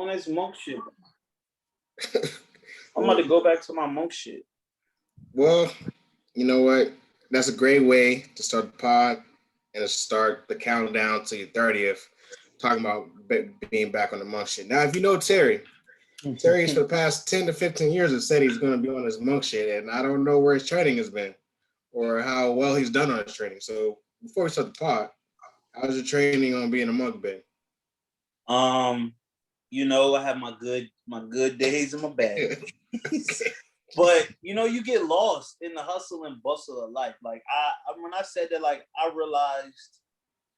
on this monk shit. I'm about to go back to my monk shit. Well, you know what? That's a great way to start the pod and to start the countdown to your 30th, talking about being back on the monk shit. Now, if you know Terry's for the past 10 to 15 years has said he's going to be on his monk shit, and I don't know where his training has been or how well he's done on his training. So before we start the pod, how's your training on being a monk been? You know, I have my good days and my bad days. But you know, you get lost in the hustle and bustle of life. Like when I said that, like I realized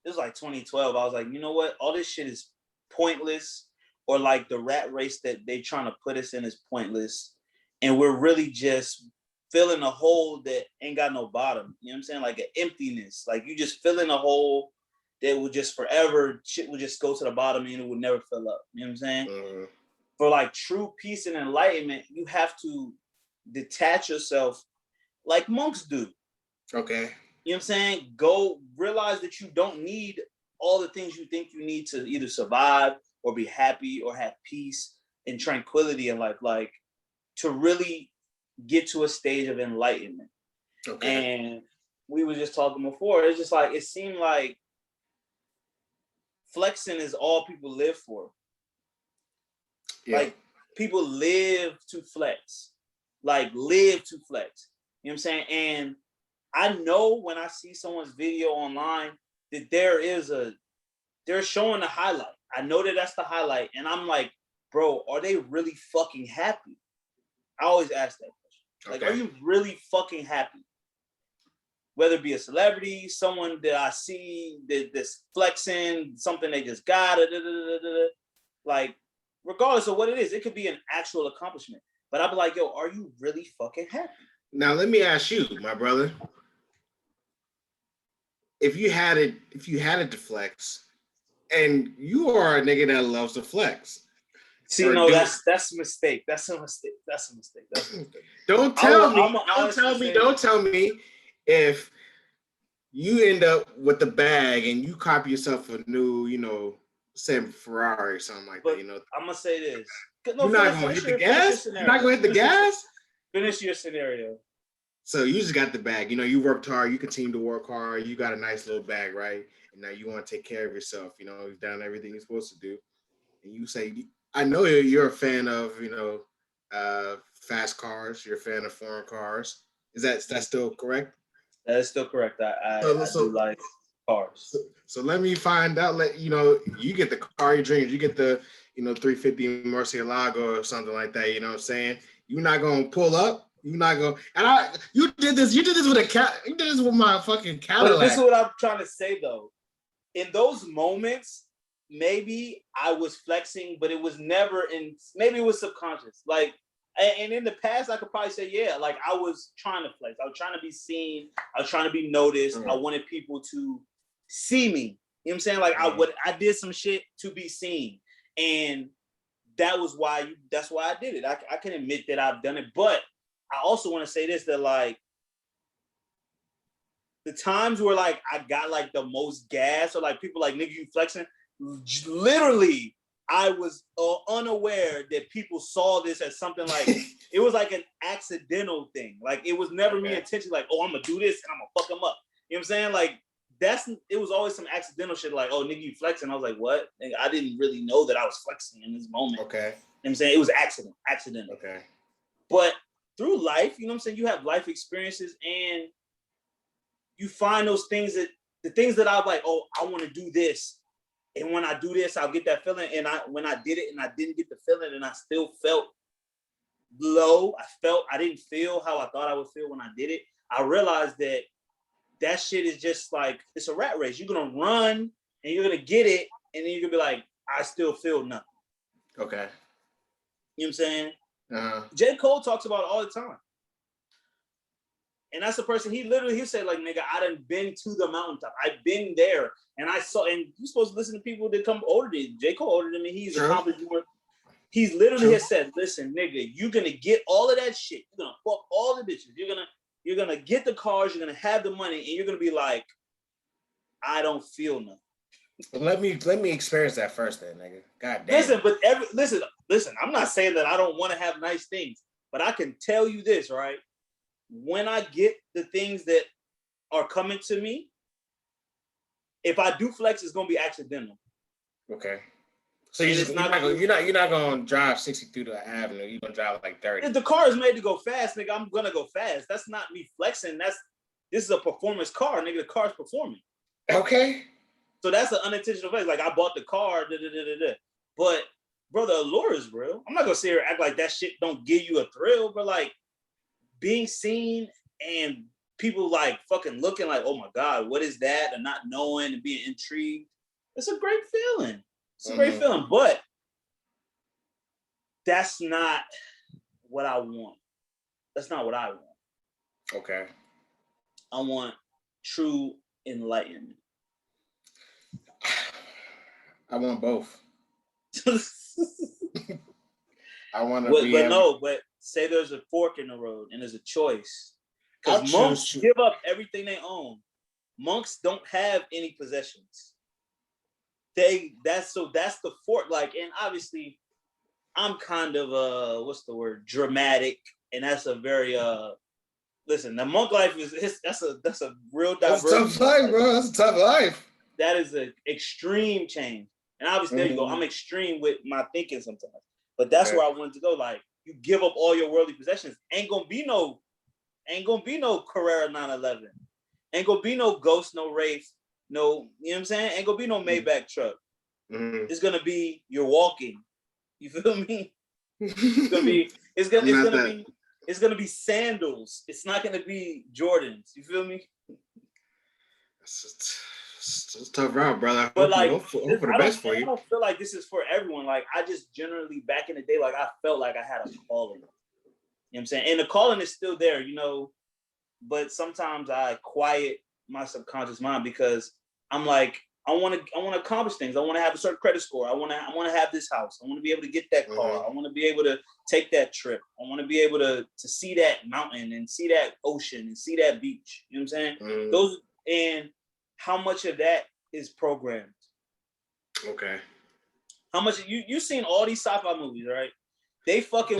it was like 2012. I was like, you know what? All this shit is pointless, or like the rat race that they trying to put us in is pointless, and we're really just filling a hole that ain't got no bottom. You know what I'm saying? Like an emptiness. Like you just filling a hole that will just forever, shit will just go to the bottom and it will never fill up. You know what I'm saying? Mm-hmm. For like true peace and enlightenment, you have to detach yourself like monks do. Okay. You know what I'm saying? Go realize that you don't need all the things you think you need to either survive or be happy or have peace and tranquility in life. Like to really get to a stage of enlightenment. Okay. And we were just talking before, it's just like, it seemed like flexing is all people live for. Yeah. Like people live to flex. Like live to flex. You know what I'm saying? And I know when I see someone's video online that they're showing the highlight. I know that that's the highlight. And I'm like, bro, are they really fucking happy? I always ask that question. Like, okay, are you really fucking happy? Whether it be a celebrity, someone that I see that's flexing, something they just got, like, regardless of what it is, it could be an actual accomplishment. But I'd be like, yo, are you really fucking happy? Now, let me ask you, my brother, if you had it to flex, and you are a nigga that loves to flex. See, no, that's a mistake. That's a mistake. Don't tell me if you end up with the bag and you copy yourself a new, say Ferrari or something like that, I'm gonna say this. No, you're not gonna hit the gas? You're not gonna hit the gas? Finish your scenario. So you just got the bag. You worked hard, you continue to work hard, you got a nice little bag, right? And now you want to take care of yourself, you've done everything you're supposed to do. And you say, I know you're a fan of, fast cars, you're a fan of foreign cars. Is that still correct? That is still correct. I do like cars. So let me find out. You get the car you dreams. You get the 350 Murcielago or something like that. You know what I'm saying? You're not gonna pull up. You're not gonna. And you did this with a cat. You did this with my fucking Cadillac. But this is what I'm trying to say though. In those moments, maybe I was flexing, but it was never in. Maybe it was subconscious. Like. And in the past, I could probably say, yeah, like I was trying to flex. I was trying to be seen. I was trying to be noticed. Mm-hmm. I wanted people to see me. You know what I'm saying? Like I did some shit to be seen. And that's why I did it. I can admit that I've done it. But I also want to say this, that like the times where like I got like the most gas or like people like, nigga, you flexing, literally I was unaware that people saw this as something like, it was like an accidental thing. Like it was never me intention, like, oh, I'm gonna do this and I'm gonna fuck them up. You know what I'm saying? Like it was always some accidental shit like, oh, nigga, you flexing. I was like, what? And I didn't really know that I was flexing in this moment. Okay. You know what I'm saying? It was accidental. Okay. But through life, you know what I'm saying? You have life experiences and you find those things the things that I'm like, oh, I want to do this. And when I do this, I'll get that feeling. And when I did it and I didn't get the feeling and I still felt low, I didn't feel how I thought I would feel when I did it. I realized that shit is just like, it's a rat race. You're going to run and you're going to get it. And then you're going to be like, I still feel nothing. Okay. You know what I'm saying? Uh-huh. J. Cole talks about it all the time. And that's the person, he'll say like, nigga, I done been to the mountaintop. I've been there. And I saw, and you're supposed to listen to people that come older than J. Cole older than me. He's accomplished more. He's literally has said, listen, nigga, you're going to get all of that shit. You're going to fuck all the bitches. You're going to get the cars. You're going to have the money. And you're going to be like, I don't feel nothing. Let me experience that first, then, nigga. God damn. Listen, but listen. I'm not saying that I don't want to have nice things, but I can tell you this, right? When I get the things that are coming to me, if I do flex, it's gonna be accidental. Okay. So you're not gonna drive 60 through the avenue. You're gonna drive like 30. If the car is made to go fast, nigga, I'm gonna go fast. That's not me flexing. This is a performance car, nigga. The car's performing. Okay. So that's an unintentional flex. Like I bought the car, but bro, the allure is real. I'm not gonna sit here and act like that shit don't give you a thrill, but like being seen and people like fucking looking like, oh my God, what is that? And not knowing and being intrigued. It's a great feeling. It's a great feeling, but that's not what I want. That's not what I want. Okay. I want true enlightenment. I want both. I want to but say there's a fork in the road and there's a choice. Because monks give up everything they own. Monks don't have any possessions. That's the fork. Like, and obviously, I'm kind of dramatic, and that's a very listen, the monk life that's a real diverse. That's a tough life, bro. That's a tough life. That is an extreme change. And obviously, there you go. I'm extreme with my thinking sometimes. But that's where I wanted to go. Like, you give up all your worldly possessions. Ain't gonna be no Carrera 911. Ain't gonna be no Ghost, no Wraith, no, you know what I'm saying? Ain't gonna be no Maybach truck. It's gonna be you're walking. You feel me? It's gonna be sandals. It's not gonna be Jordans. You feel me? It's a tough route, brother. But like, hope for the best for you. I don't feel like this is for everyone. Like, I just generally back in the day, like I felt like I had a calling. You know what I'm saying? And the calling is still there, you know. But sometimes I quiet my subconscious mind because I'm like, I want to accomplish things. I want to have a certain credit score. I want to have this house. I want to be able to get that car. I want to be able to take that trip. I want to be able to see that mountain and see that ocean and see that beach. You know what I'm saying? Those, and how much of that is programmed? Okay. How much you seen all these sci-fi movies, right? They fucking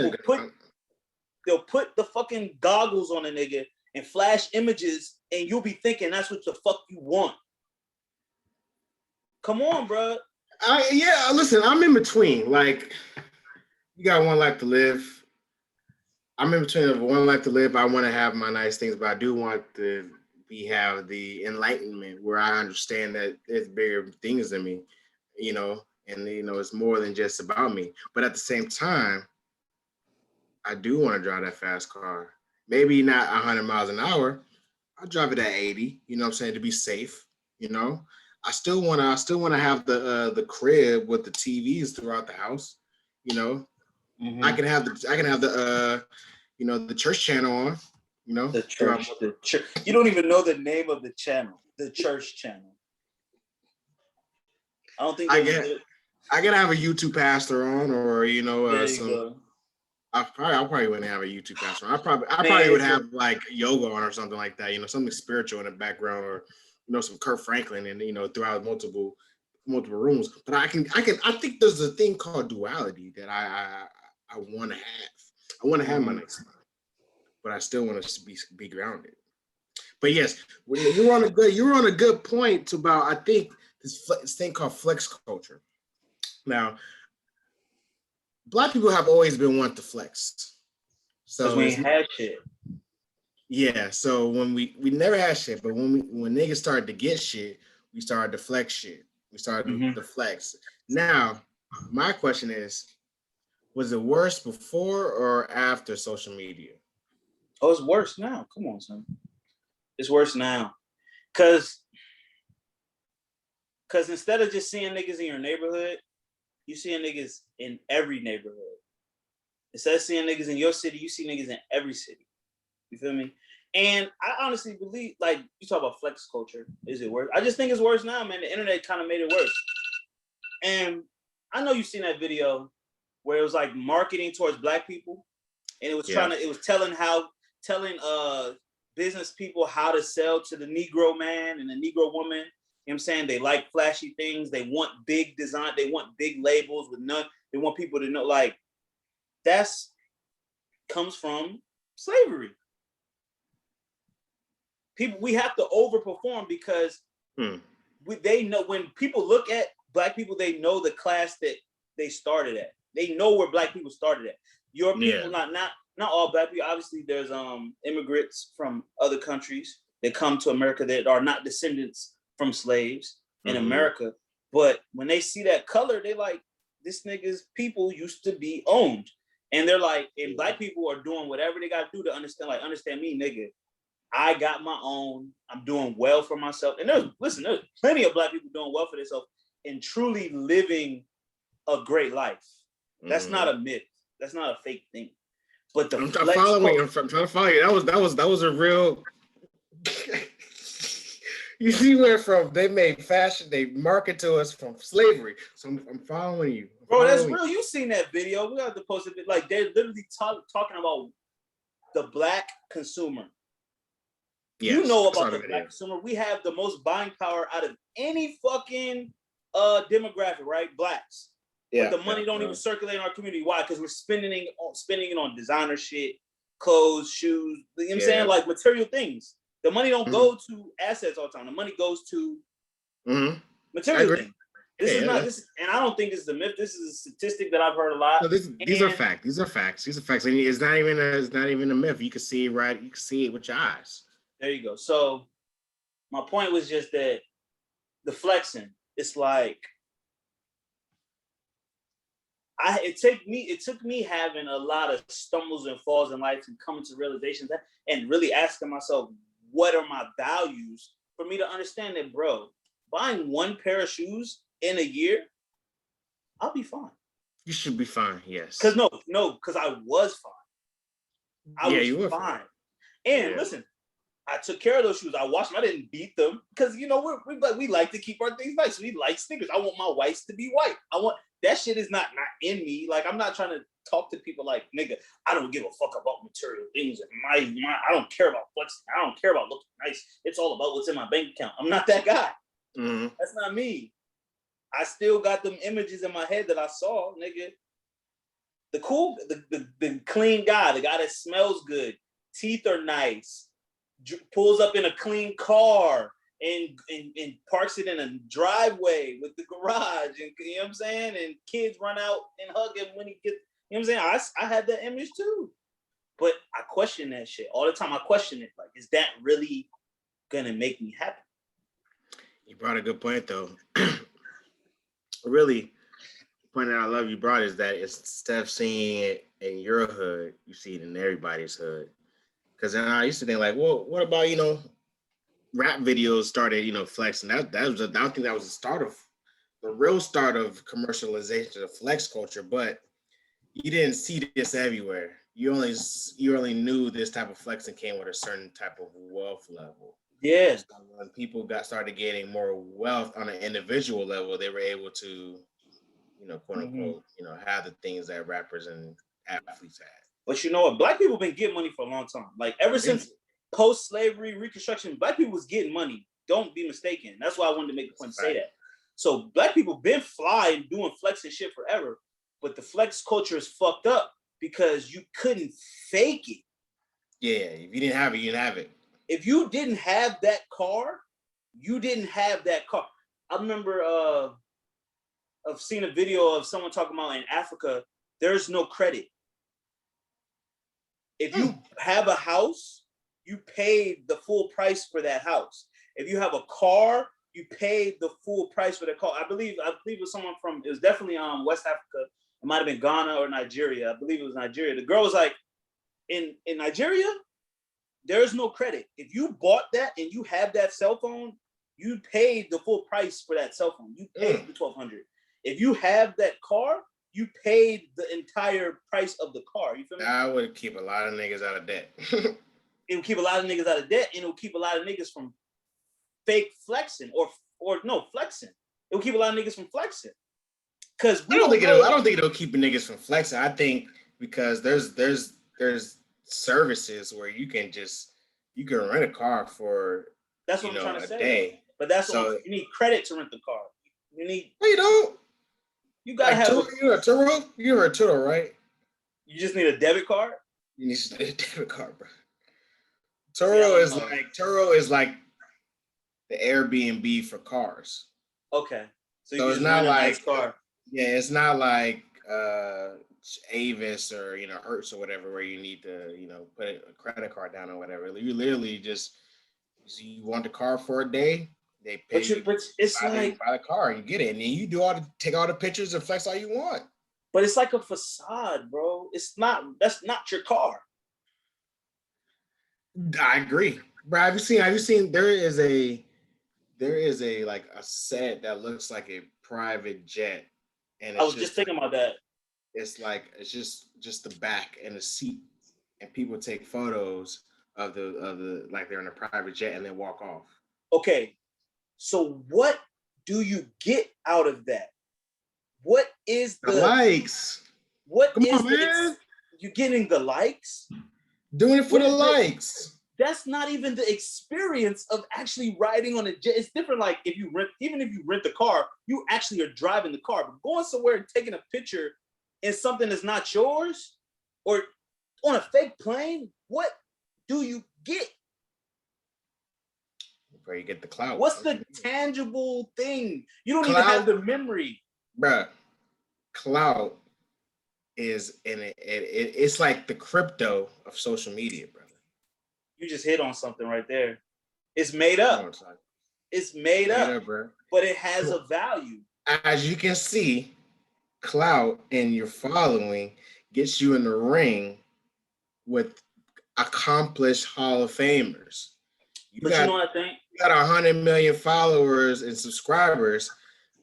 they'll put the fucking goggles on a nigga and flash images, and you'll be thinking that's what the fuck you want. Come on, bro. Listen, I'm in between. Like, you got one life to live. I'm in between one life to live. I want to have my nice things, but I do want to have the enlightenment where I understand that there's bigger things than me, you know, and, you know, it's more than just about me. But at the same time, I do want to drive that fast car. Maybe not 100 miles an hour. I'll drive it at 80, you know what I'm saying, to be safe, you know. I still want to have the crib with the TVs throughout the house, you know. I can have the you know, the church channel on, you know. The church. You don't even know the name of the channel. The church channel. I don't think I gotta have a YouTube pastor on, or, you know, some. I probably wouldn't have a YouTube pastor on. I probably would have like yoga on or something like that, you know, something spiritual in the background, or, you know, some Kurt Franklin, and, you know, throughout multiple rooms. But I think there's a thing called duality that I want to have. I want to have my next life, but I still want to be grounded. But yes, you're on a good point about, I think, this thing called flex culture. Now, Black people have always been wanting to flex. So we ain't had shit. Yeah, so when we never had shit, but when niggas started to get shit, we started to flex shit. We started to flex. Now, my question is, was it worse before or after social media? Oh, it's worse now. Come on, son. It's worse now. Cause instead of just seeing niggas in your neighborhood, you seeing niggas in every neighborhood. Instead of seeing niggas in your city, you see niggas in every city. You feel me? And I honestly believe, like, you talk about flex culture. Is it worse? I just think it's worse now, man. The internet kind of made it worse. And I know you've seen that video where it was like marketing towards Black people, and it was telling business people how to sell to the Negro man and the Negro woman, what I'm saying? They like flashy things. They want big design. They want big labels with none. They want people to know, like, that's comes from slavery. We have to overperform because they know when people look at black people, they know the class that they started at. They know where black people started at. Your people, not all black people. Obviously, there's immigrants from other countries that come to America that are not descendants from slaves in America. But when they see that color, they like, this nigga's people used to be owned. And they're like, and black people are doing whatever they got to do to understand me, nigga. I got my own. I'm doing well for myself. And there's plenty of black people doing well for themselves and truly living a great life. That's not a myth. That's not a fake thing. But I'm trying to follow you. That was a real. You see where from they made fashion, they market to us from slavery. So I'm following you. Bro, that's real. You seen that video? We have to post it. Like, they're literally talking about the black consumer. Yes, you know about the black consumer. We have the most buying power out of any fucking demographic, right? Blacks. Yeah. But the money don't even circulate in our community. Why? Because we're spending it on designer shit, clothes, shoes. You know what I'm saying? Like material things. The money don't go to assets all the time. The money goes to material things. This is not this, and I don't think this is a myth. This is a statistic that I've heard a lot. No, these are facts. These are facts. And it's not even a myth. You can see it right. You can see it with your eyes. There you go. So my point was just that the flexing. It's like it took me having a lot of stumbles and falls in life and coming to realizations and really asking myself, what are my values, for me to understand that, bro, buying one pair of shoes in a year, I'll be fine. You should be fine, yes. Because because I was fine. I was fine. And listen, I took care of those shoes. I washed them. I didn't beat them because, you know, we like to keep our things nice. We like sneakers. I want my whites to be white. That shit is not in me. Like, I'm not trying to talk to people like, nigga, I don't give a fuck about material things. And I don't care about flexing. I don't care about looking nice. It's all about what's in my bank account. I'm not that guy. That's not me. I still got them images in my head that I saw, nigga. The clean guy, the guy that smells good, teeth are nice, pulls up in a clean car and parks it in a driveway with the garage, and you know what I'm saying? And kids run out and hug him when he gets, you know what I'm saying? I had that image too. But I question that shit all the time. I question it. Like, is that really gonna make me happy? You brought a good point though. Really, the point that I love you brought is that instead of seeing it in your hood, you see it in everybody's hood. Because then I used to think like, well, what about, you know, rap videos started, you know, flexing. I don't think that was the real start of commercialization of flex culture, but you didn't see this everywhere. You only knew this type of flexing came with a certain type of wealth level. Yes. So when people started getting more wealth on an individual level, they were able to, you know, quote unquote, you know, have the things that rappers and athletes had. But you know what? Black people been getting money for a long time. Like, ever since post-slavery Reconstruction, Black people was getting money. Don't be mistaken. That's why I wanted to make the point to say that. So Black people been flying, doing flex and shit forever. But the flex culture is fucked up because you couldn't fake it. Yeah, if you didn't have it, you didn't have it. If you didn't have that car, you didn't have that car. I remember I've seen a video of someone talking about in Africa, there's no credit. If you have a house, you paid the full price for that house. If you have a car, you paid the full price for the car. I believe it was someone from, it was definitely West Africa. It might have been Ghana or Nigeria. I believe it was Nigeria. The girl was like, in Nigeria, there is no credit. If you bought that and you have that cell phone, you paid the full price for that cell phone. You paid the $1,200. If you have that car, you paid the entire price of the car. You feel me? I would keep a lot of niggas out of debt. It would keep a lot of niggas out of debt, and it would keep a lot of niggas from fake flexing flexing. It would keep a lot of niggas from flexing. Because I don't think it'll keep niggas from flexing. I think because there's services where you can rent a car for that's what I'm trying to say. Day. But that's So you need credit to rent the car. You need. No, you don't. You gotta Like have. You're a Turo. You're a Turo, right? You just need a debit card. You need a debit card, bro. See, Turo is like the Airbnb for cars. Okay. So So it's not rent a like nice car. Yeah, it's not like Avis or Hertz or whatever where you need to put a credit card down or whatever. You literally just you want the car for a day, they pay you. But it's like buy the car and you get it, and then you take all the pictures and flex all you want. But it's like a facade, bro. It's not. That's not your car. I agree, bro. Have you seen? There is a like a set that looks like a private jet, and I was just thinking about that. It's just the back and the seat, and people take photos of the like they're in a private jet and then walk off. Okay, so what do you get out of that? What is the likes? What Come is on, man. You getting the likes? Doing it for the likes. That's not even the experience of actually riding on a jet. It's different. Like if you rent the car, you actually are driving the car. But going somewhere and taking a picture in something that's not yours, or on a fake plane, what do you get? Where you get the clout. What's the tangible thing? You don't even have the memory. Bruh, clout is in it. It's like the crypto of social media, brother. You just hit on something right there. It's made up. It's made up, bro. But it has a value. As you can see, clout and your following gets you in the ring with accomplished Hall of Famers. You know what I think? You got 100 million followers and subscribers.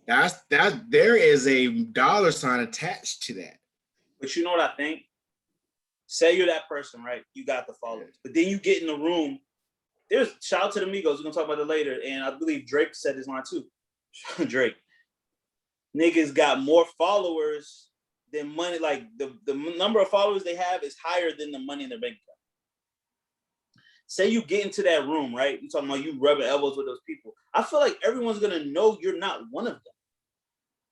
There is a dollar sign attached to that. But you know what I think? Say you're that person, right? You got the followers. But then you get in the room. There's shout out to the Migos. We're gonna talk about it later. And I believe Drake said this line too. Drake. Niggas got more followers than money. Like the number of followers they have is higher than the money in their bank account. Say you get into that room, right? You talking about you rubbing elbows with those people. I feel like everyone's gonna know you're not one of them.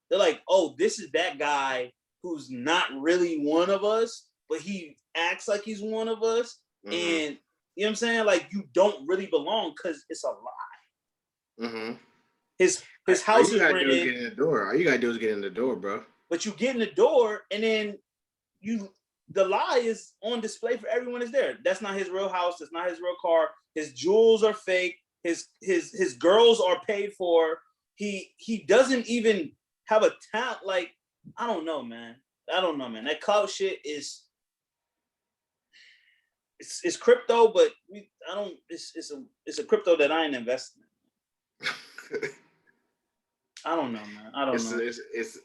They're like, oh, this is that guy who's not really one of us, but he acts like he's one of us. Mm-hmm. And you know what I'm saying? Like you don't really belong because it's a lie. Mm-hmm. His house is rented. Get in the door. All you gotta do is get in the door, bro. But you get in the door, and then the lie is on display for everyone is there. That's not his real house. That's not his real car. His jewels are fake. His girls are paid for. He doesn't even have a talent. Like I don't know, man. That clout shit is. It's crypto, but it's a crypto that I ain't investing in. I don't know, man. I don't know.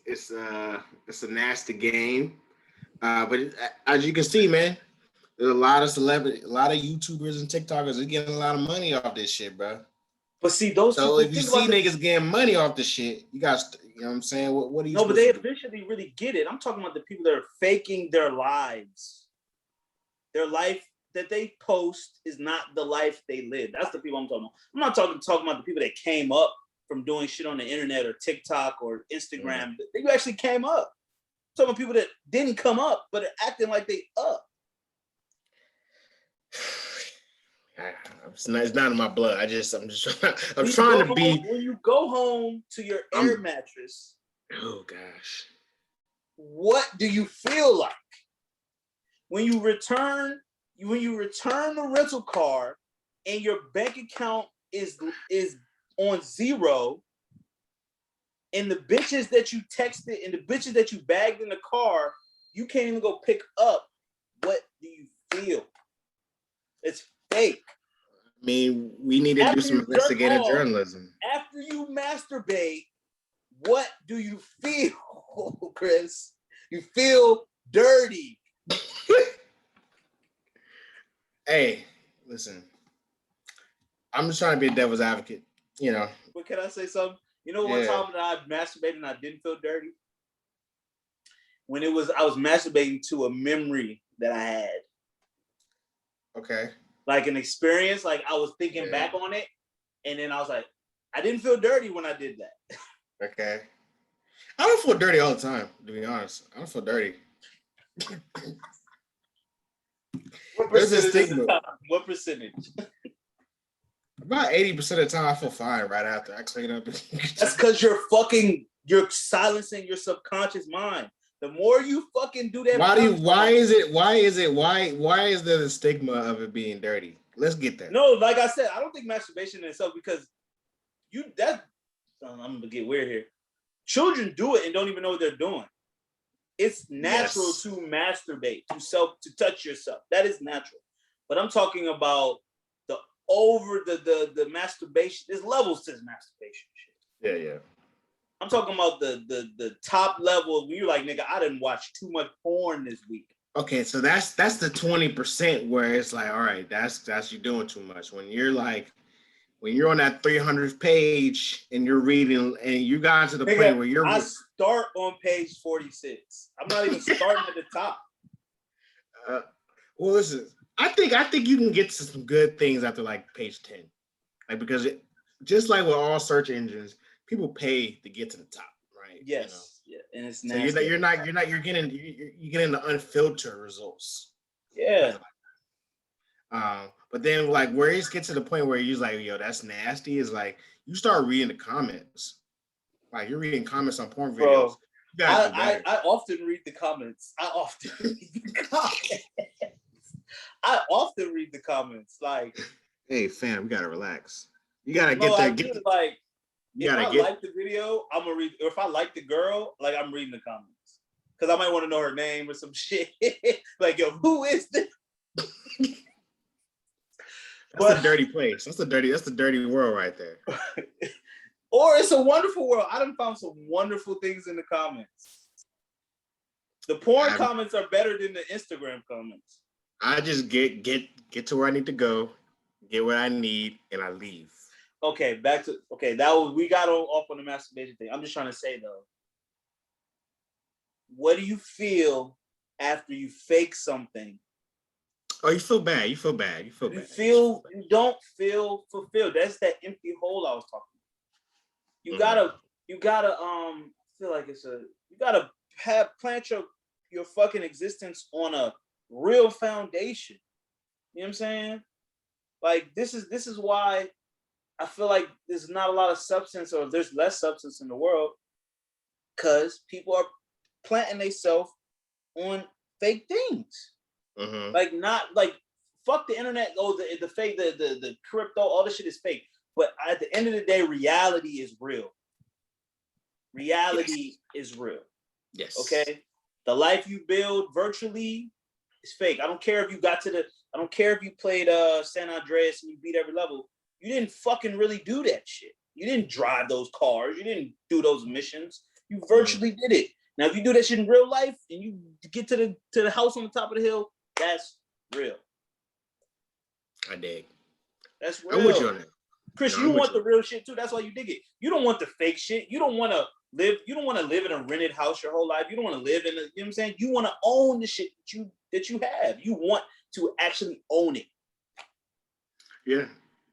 It's a nasty game, but as you can see, man, there's a lot of celebrities, a lot of YouTubers and TikTokers are getting a lot of money off this shit, bro. But see, those. So if you see niggas getting money off the shit, you guys, you know what I'm saying? What do you? No, but they eventually really get it. I'm talking about the people that are faking their lives. Their life that they post is not the life they live. That's the people I'm talking about. I'm not talking about the people that came up from doing shit on the internet or TikTok or Instagram. They actually came up. I'm talking about people that didn't come up, but are acting like they up. It's not in my blood. I'm trying to be. When you go home to your air mattress. Oh gosh. What do you feel like? When you return the rental car and your bank account is on zero, and the bitches that you texted and the bitches that you bagged in the car, you can't even go pick up. What do you feel? It's fake. I mean, we need to do some investigative journalism. After you masturbate, what do you feel, Chris? You feel dirty. Hey, listen. I'm just trying to be a devil's advocate, you know. But can I say something? You know, one time that I masturbated and I didn't feel dirty? When I was masturbating to a memory that I had. Okay. Like an experience, like I was thinking back on it, and then I was like, I didn't feel dirty when I did that. Okay. I don't feel dirty all the time, to be honest. I don't feel dirty. What There's this percentage of the stigma. time? What percentage? About 80% of the time, I feel fine right after I clean up. That's because you're silencing your subconscious mind. The more you fucking do that, Why is there the stigma of it being dirty? Let's get that. No, like I said, I don't think masturbation in itself, because I'm gonna get weird here. Children do it and don't even know what they're doing. It's natural to masturbate, to touch yourself. That is natural. But I'm talking about the masturbation. There's levels to this masturbation shit. Yeah. I'm talking about the top level when you're like, nigga, I didn't watch too much porn this week. Okay, so that's the 20% where it's like, all right, that's you doing too much. When you're on that 300th page and you're reading and you got to the point where you're. I start on page 46. I'm not even starting at the top. Well, listen, I think you can get to some good things after like page 10, like because just like with all search engines, people pay to get to the top, right? Yes, yeah, and it's nasty. So you're getting the unfiltered results. Yeah. But then like where it gets to the point where you're like, yo, that's nasty, is like you start reading the comments. Like you're reading comments on porn videos. Bro, I often read the comments. I often read the comments. Like, hey fam, you gotta relax. You gotta get there. If I like the video, I'm gonna read. Or if I like the girl, like I'm reading the comments because I might want to know her name or some shit. Like, yo, who is this? That's a dirty place. That's the dirty world right there. Or it's a wonderful world. I done found some wonderful things in the comments. The porn comments are better than the Instagram comments. I just get to where I need to go, get what I need, and I leave. Okay, we got off on the masturbation thing. I'm just trying to say though, what do you feel after you fake something? Oh, you feel bad. You don't feel fulfilled. That's that empty hole I was talking about. You gotta feel like you gotta plant your fucking existence on a real foundation. You know what I'm saying? Like this is why I feel like there's not a lot of substance, or there's less substance in the world, because people are planting themselves on fake things. Mm-hmm. Like not like fuck the internet. Oh, the fake, the crypto, all this shit is fake. But at the end of the day, reality is real. Reality is real. Yes. Okay. The life you build virtually is fake. I don't care if you played San Andreas and you beat every level. You didn't fucking really do that shit. You didn't drive those cars. You didn't do those missions. You virtually did it. Now, if you do that shit in real life and you get to the house on the top of the hill, that's real. I dig. That's real. I'm with you on that. Chris, you want the real shit too. That's why you dig it. You don't want the fake shit. You don't want to live in a rented house your whole life. You don't want to live in you know what I'm saying? You want to own the shit that you have. You want to actually own it. Yeah.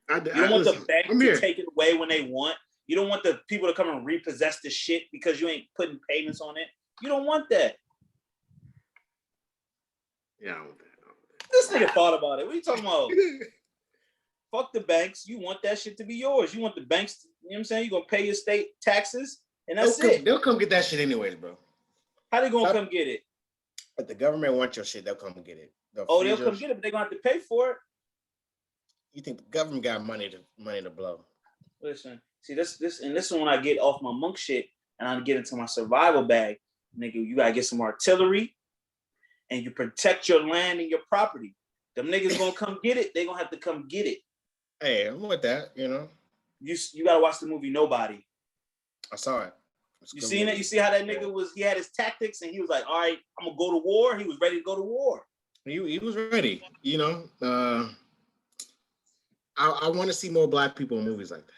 You don't want the bank to take it away when they want. You don't want the people to come and repossess the shit because you ain't putting payments on it. You don't want that. Yeah, I don't want that. This nigga thought about it. What are you talking about? Fuck the banks. You want that shit to be yours. You want the banks to, you know what I'm saying? You're going to pay your state taxes and that's it. They'll come get that shit anyways, bro. How they going to come get it? If the government wants your shit, they'll come get it. They'll come get it, but they're going to have to pay for it. You think the government got money to blow? Listen, see this is when I get off my monk shit and I get into my survival bag. Nigga, you gotta get some artillery and you protect your land and your property. Them niggas gonna come get it. They gonna have to come get it. Hey, I'm with that. You know, you gotta watch the movie Nobody. I saw it. You seen it? You see how that nigga was? He had his tactics and he was like, "All right, I'm gonna go to war." He was ready to go to war. He was ready. You know. I want to see more Black people in movies like that.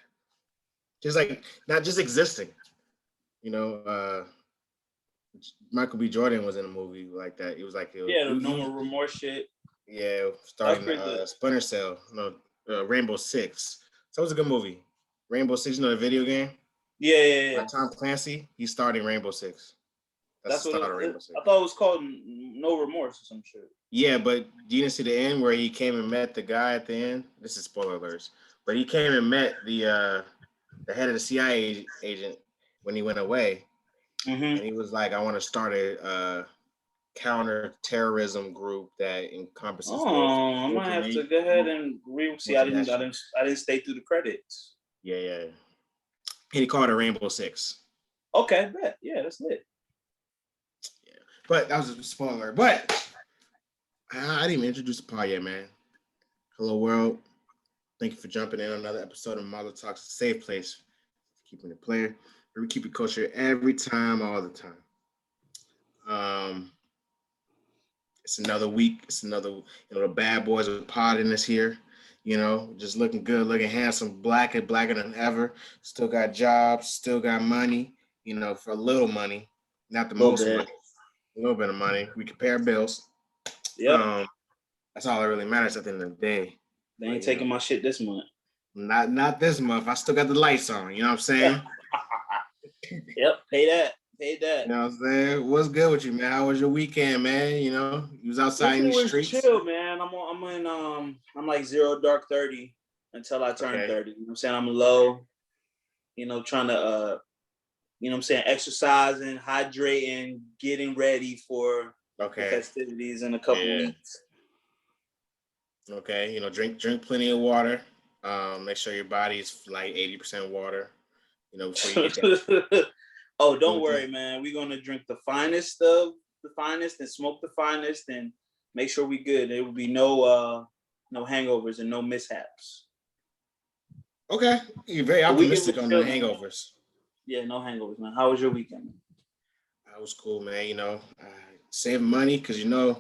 Just like not just existing. You know, Michael B. Jordan was in a movie like that. It was like the No More Remorse shit. Yeah, starting Splinter Cell, Rainbow Six. So it was a good movie. Rainbow Six, you know the video game? Yeah. By Tom Clancy. He's starting Rainbow Six. That's the what start of Rainbow Six. I thought it was called No Remorse or some shit. Yeah, but you didn't see the end where he came and met the guy at the end? This is spoiler alerts. But he came and met the head of the CIA agent when he went away. Mm-hmm. And he was like, I want to start a counter-terrorism group that encompasses I might have to go ahead and see. I didn't stay through the credits. Yeah. He called it Rainbow Six. Okay, bet. Yeah, that's lit. Yeah, but that was a spoiler. But I didn't even introduce the pod yet, man. Hello, world. Thank you for jumping in on another episode of Marlo Talks, a safe place, keeping it player. We keep it kosher every time, all the time. It's another week. It's another, the bad boys are podding us here. Just looking good, looking handsome, blacker than ever. Still got jobs, still got money, for a little money, not the most money, a little bit of money. We can pay our bills. Yeah. That's all that really matters at the end of the day. They ain't taking my shit this month. Not this month. I still got the lights on. You know what I'm saying? Yep, pay that. You know what I'm saying? What's good with you, man? How was your weekend, man? You was outside in the streets. Chill, man. I'm like 0 dark 30 until I turn 30. You know what I'm saying? I'm low. Trying to exercising, hydrating, getting ready for the festivities in a couple weeks. Okay, drink plenty of water. Make sure your body's like 80% water. Before you get that. Oh, don't worry, man. We're gonna drink the finest of the finest and smoke the finest and make sure we good. There will be no hangovers and no mishaps. Okay, you're very optimistic on the hangovers. Yeah, no hangovers, man. How was your weekend? That was cool, man. Save money because we're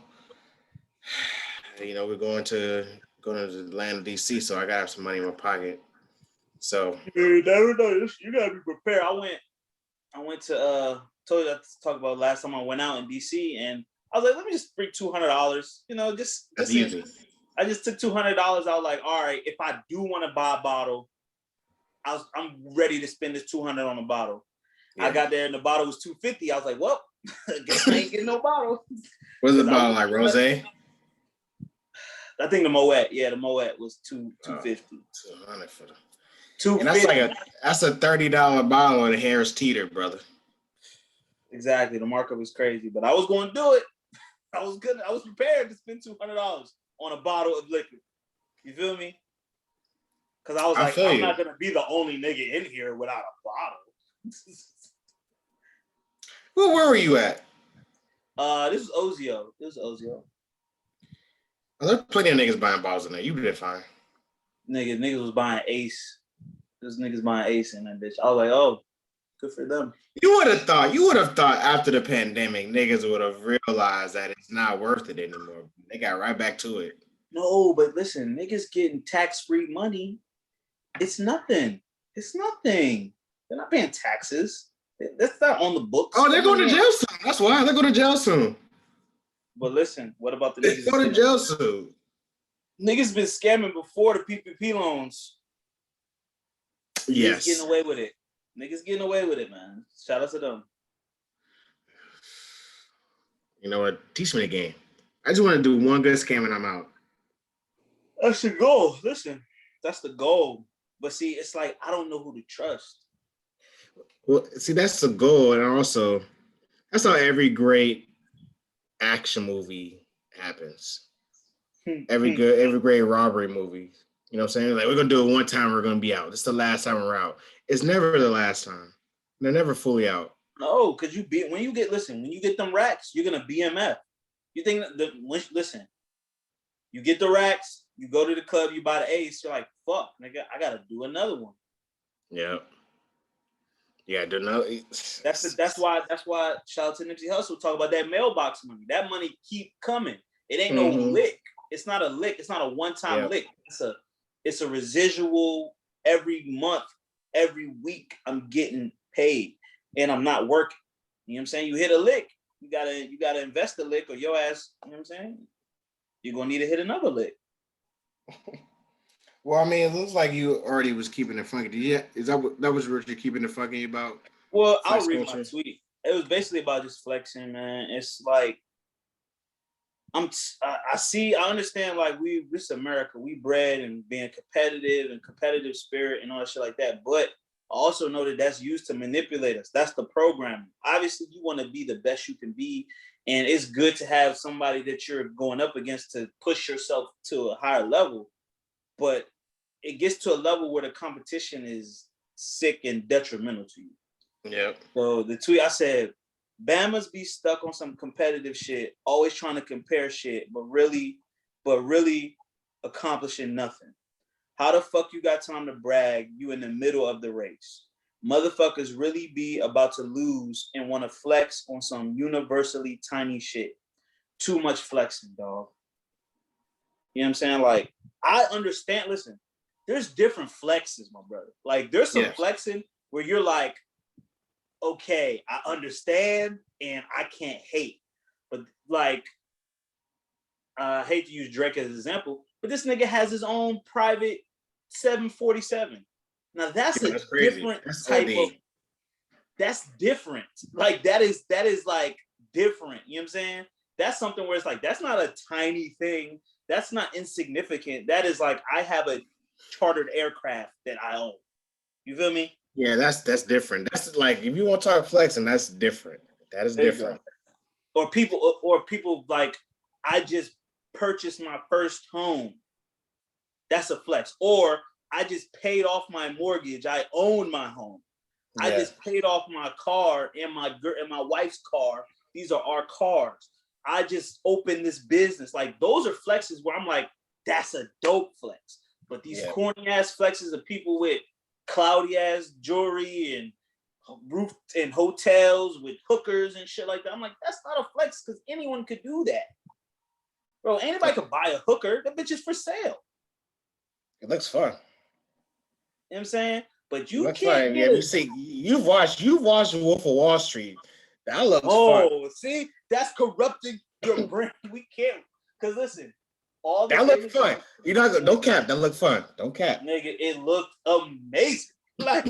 going to the land of DC, so I gotta have some money in my pocket. So you never know. You gotta be prepared. I went to told you I talked about last time I went out in DC, and I was like, let me just bring $200. Just easy. I just took $200. I was like, all right, if I do want to buy a bottle, I'm ready to spend this $200 on a bottle. Yeah. I got there and the bottle was $250. I was like, well, I guess I ain't getting no bottle. What's the bottle like, rosé? I think the Moet. Yeah, the Moet was $250. $200 for the. And that's a $30 bottle of the Harris Teeter, brother. Exactly. The markup was crazy, but I was going to do it. I was good. I was prepared to spend $200 on a bottle of liquor. You feel me? Because I was like, I'm not gonna be the only nigga in here without a bottle. Well, where were you at? This is Ozio. There's plenty of niggas buying bottles in there. You did fine. Niggas was buying Ace. There's niggas buying Ace in that bitch. I was like, oh, good for them. You would have thought after the pandemic, niggas would have realized that it's not worth it anymore. They got right back to it. No, but listen, niggas getting tax-free money. It's nothing. They're not paying taxes. That's not on the books. Oh, they're going to jail soon. That's why they're going to jail soon. But listen, what about the niggas? They're going to jail soon. Niggas been scamming before the PPP loans. Yes. Niggas getting away with it, man. Shout out to them. You know what? Teach me the game. I just want to do one good scam and I'm out. That's the goal. Listen, that's the goal. But see, it's like, I don't know who to trust. Well, see, that's the goal. And also, that's how every great action movie happens. Every great robbery movie. You know what I'm saying? Like, we're going to do it one time, we're going to be out. This is the last time we're out. It's never the last time. They're never fully out. No, because when you get them racks, you're going to BMF. You think listen, you get the racks, you go to the club, you buy the Ace, you're like, fuck, nigga, I got to do another one. Yeah. Yeah, do another. That's why shout out to Nipsey Hussle talk about that mailbox money. That money keep coming. It ain't no lick. It's not a lick. It's not a one-time lick. It's a residual every month, every week. I'm getting paid, and I'm not working. You know what I'm saying? You hit a lick, you gotta invest a lick, or your ass. You know what I'm saying? You're gonna need to hit another lick. Well, I mean, it looks like you already was keeping it funky. Is that was what you're keeping it funky about? Well, I'll Flex read my culture. tweet. It was basically about just flexing, man. It's like I see, I understand. Like this is America. We bred and being competitive and competitive spirit and all that shit like that. But I also know that that's used to manipulate us. That's the programming. Obviously, you want to be the best you can be, and it's good to have somebody that you're going up against to push yourself to a higher level. But it gets to a level where the competition is sick and detrimental to you. Yep. So the tweet I said, Bama's be stuck on some competitive shit, always trying to compare shit, but really accomplishing nothing. How the fuck you got time to brag? You in the middle of the race. Motherfuckers really be about to lose and want to flex on some universally tiny shit. Too much flexing, dog. You know what I'm saying? Like, I understand. Listen, there's different flexes, my brother. Like, there's some flexing where you're like, okay, I understand and I can't hate. But like, I hate to use Drake as an example, but this nigga has his own private 747. Now that's a different type of. That's different. Like that is like different. You know what I'm saying? That's something where it's like that's not a tiny thing. That's not insignificant. That is like I have a chartered aircraft that I own. You feel me? Yeah, that's different. That's like if you want to talk flexing, that's different. That is different. Or people like I just purchased my first home. That's a flex. Or I just paid off my mortgage. I own my home. Yeah. I just paid off my car and my wife's car. These are our cars. I just opened this business. Like those are flexes where I'm like, that's a dope flex. But these corny ass flexes of people with cloudy ass jewelry and roof and hotels with hookers and shit like that. I'm like, that's not a flex because anyone could do that. Bro, anybody could buy a hooker. That bitch is for sale. It looks fun. You know what I'm saying? But you can't get you see, you've watched Wolf of Wall Street. That looks fun. Oh, see? That's corrupting your brain. We can't. Because listen, all that looked fun. You know, don't cap. That looked fun. Don't cap. Nigga, it looked amazing. Like,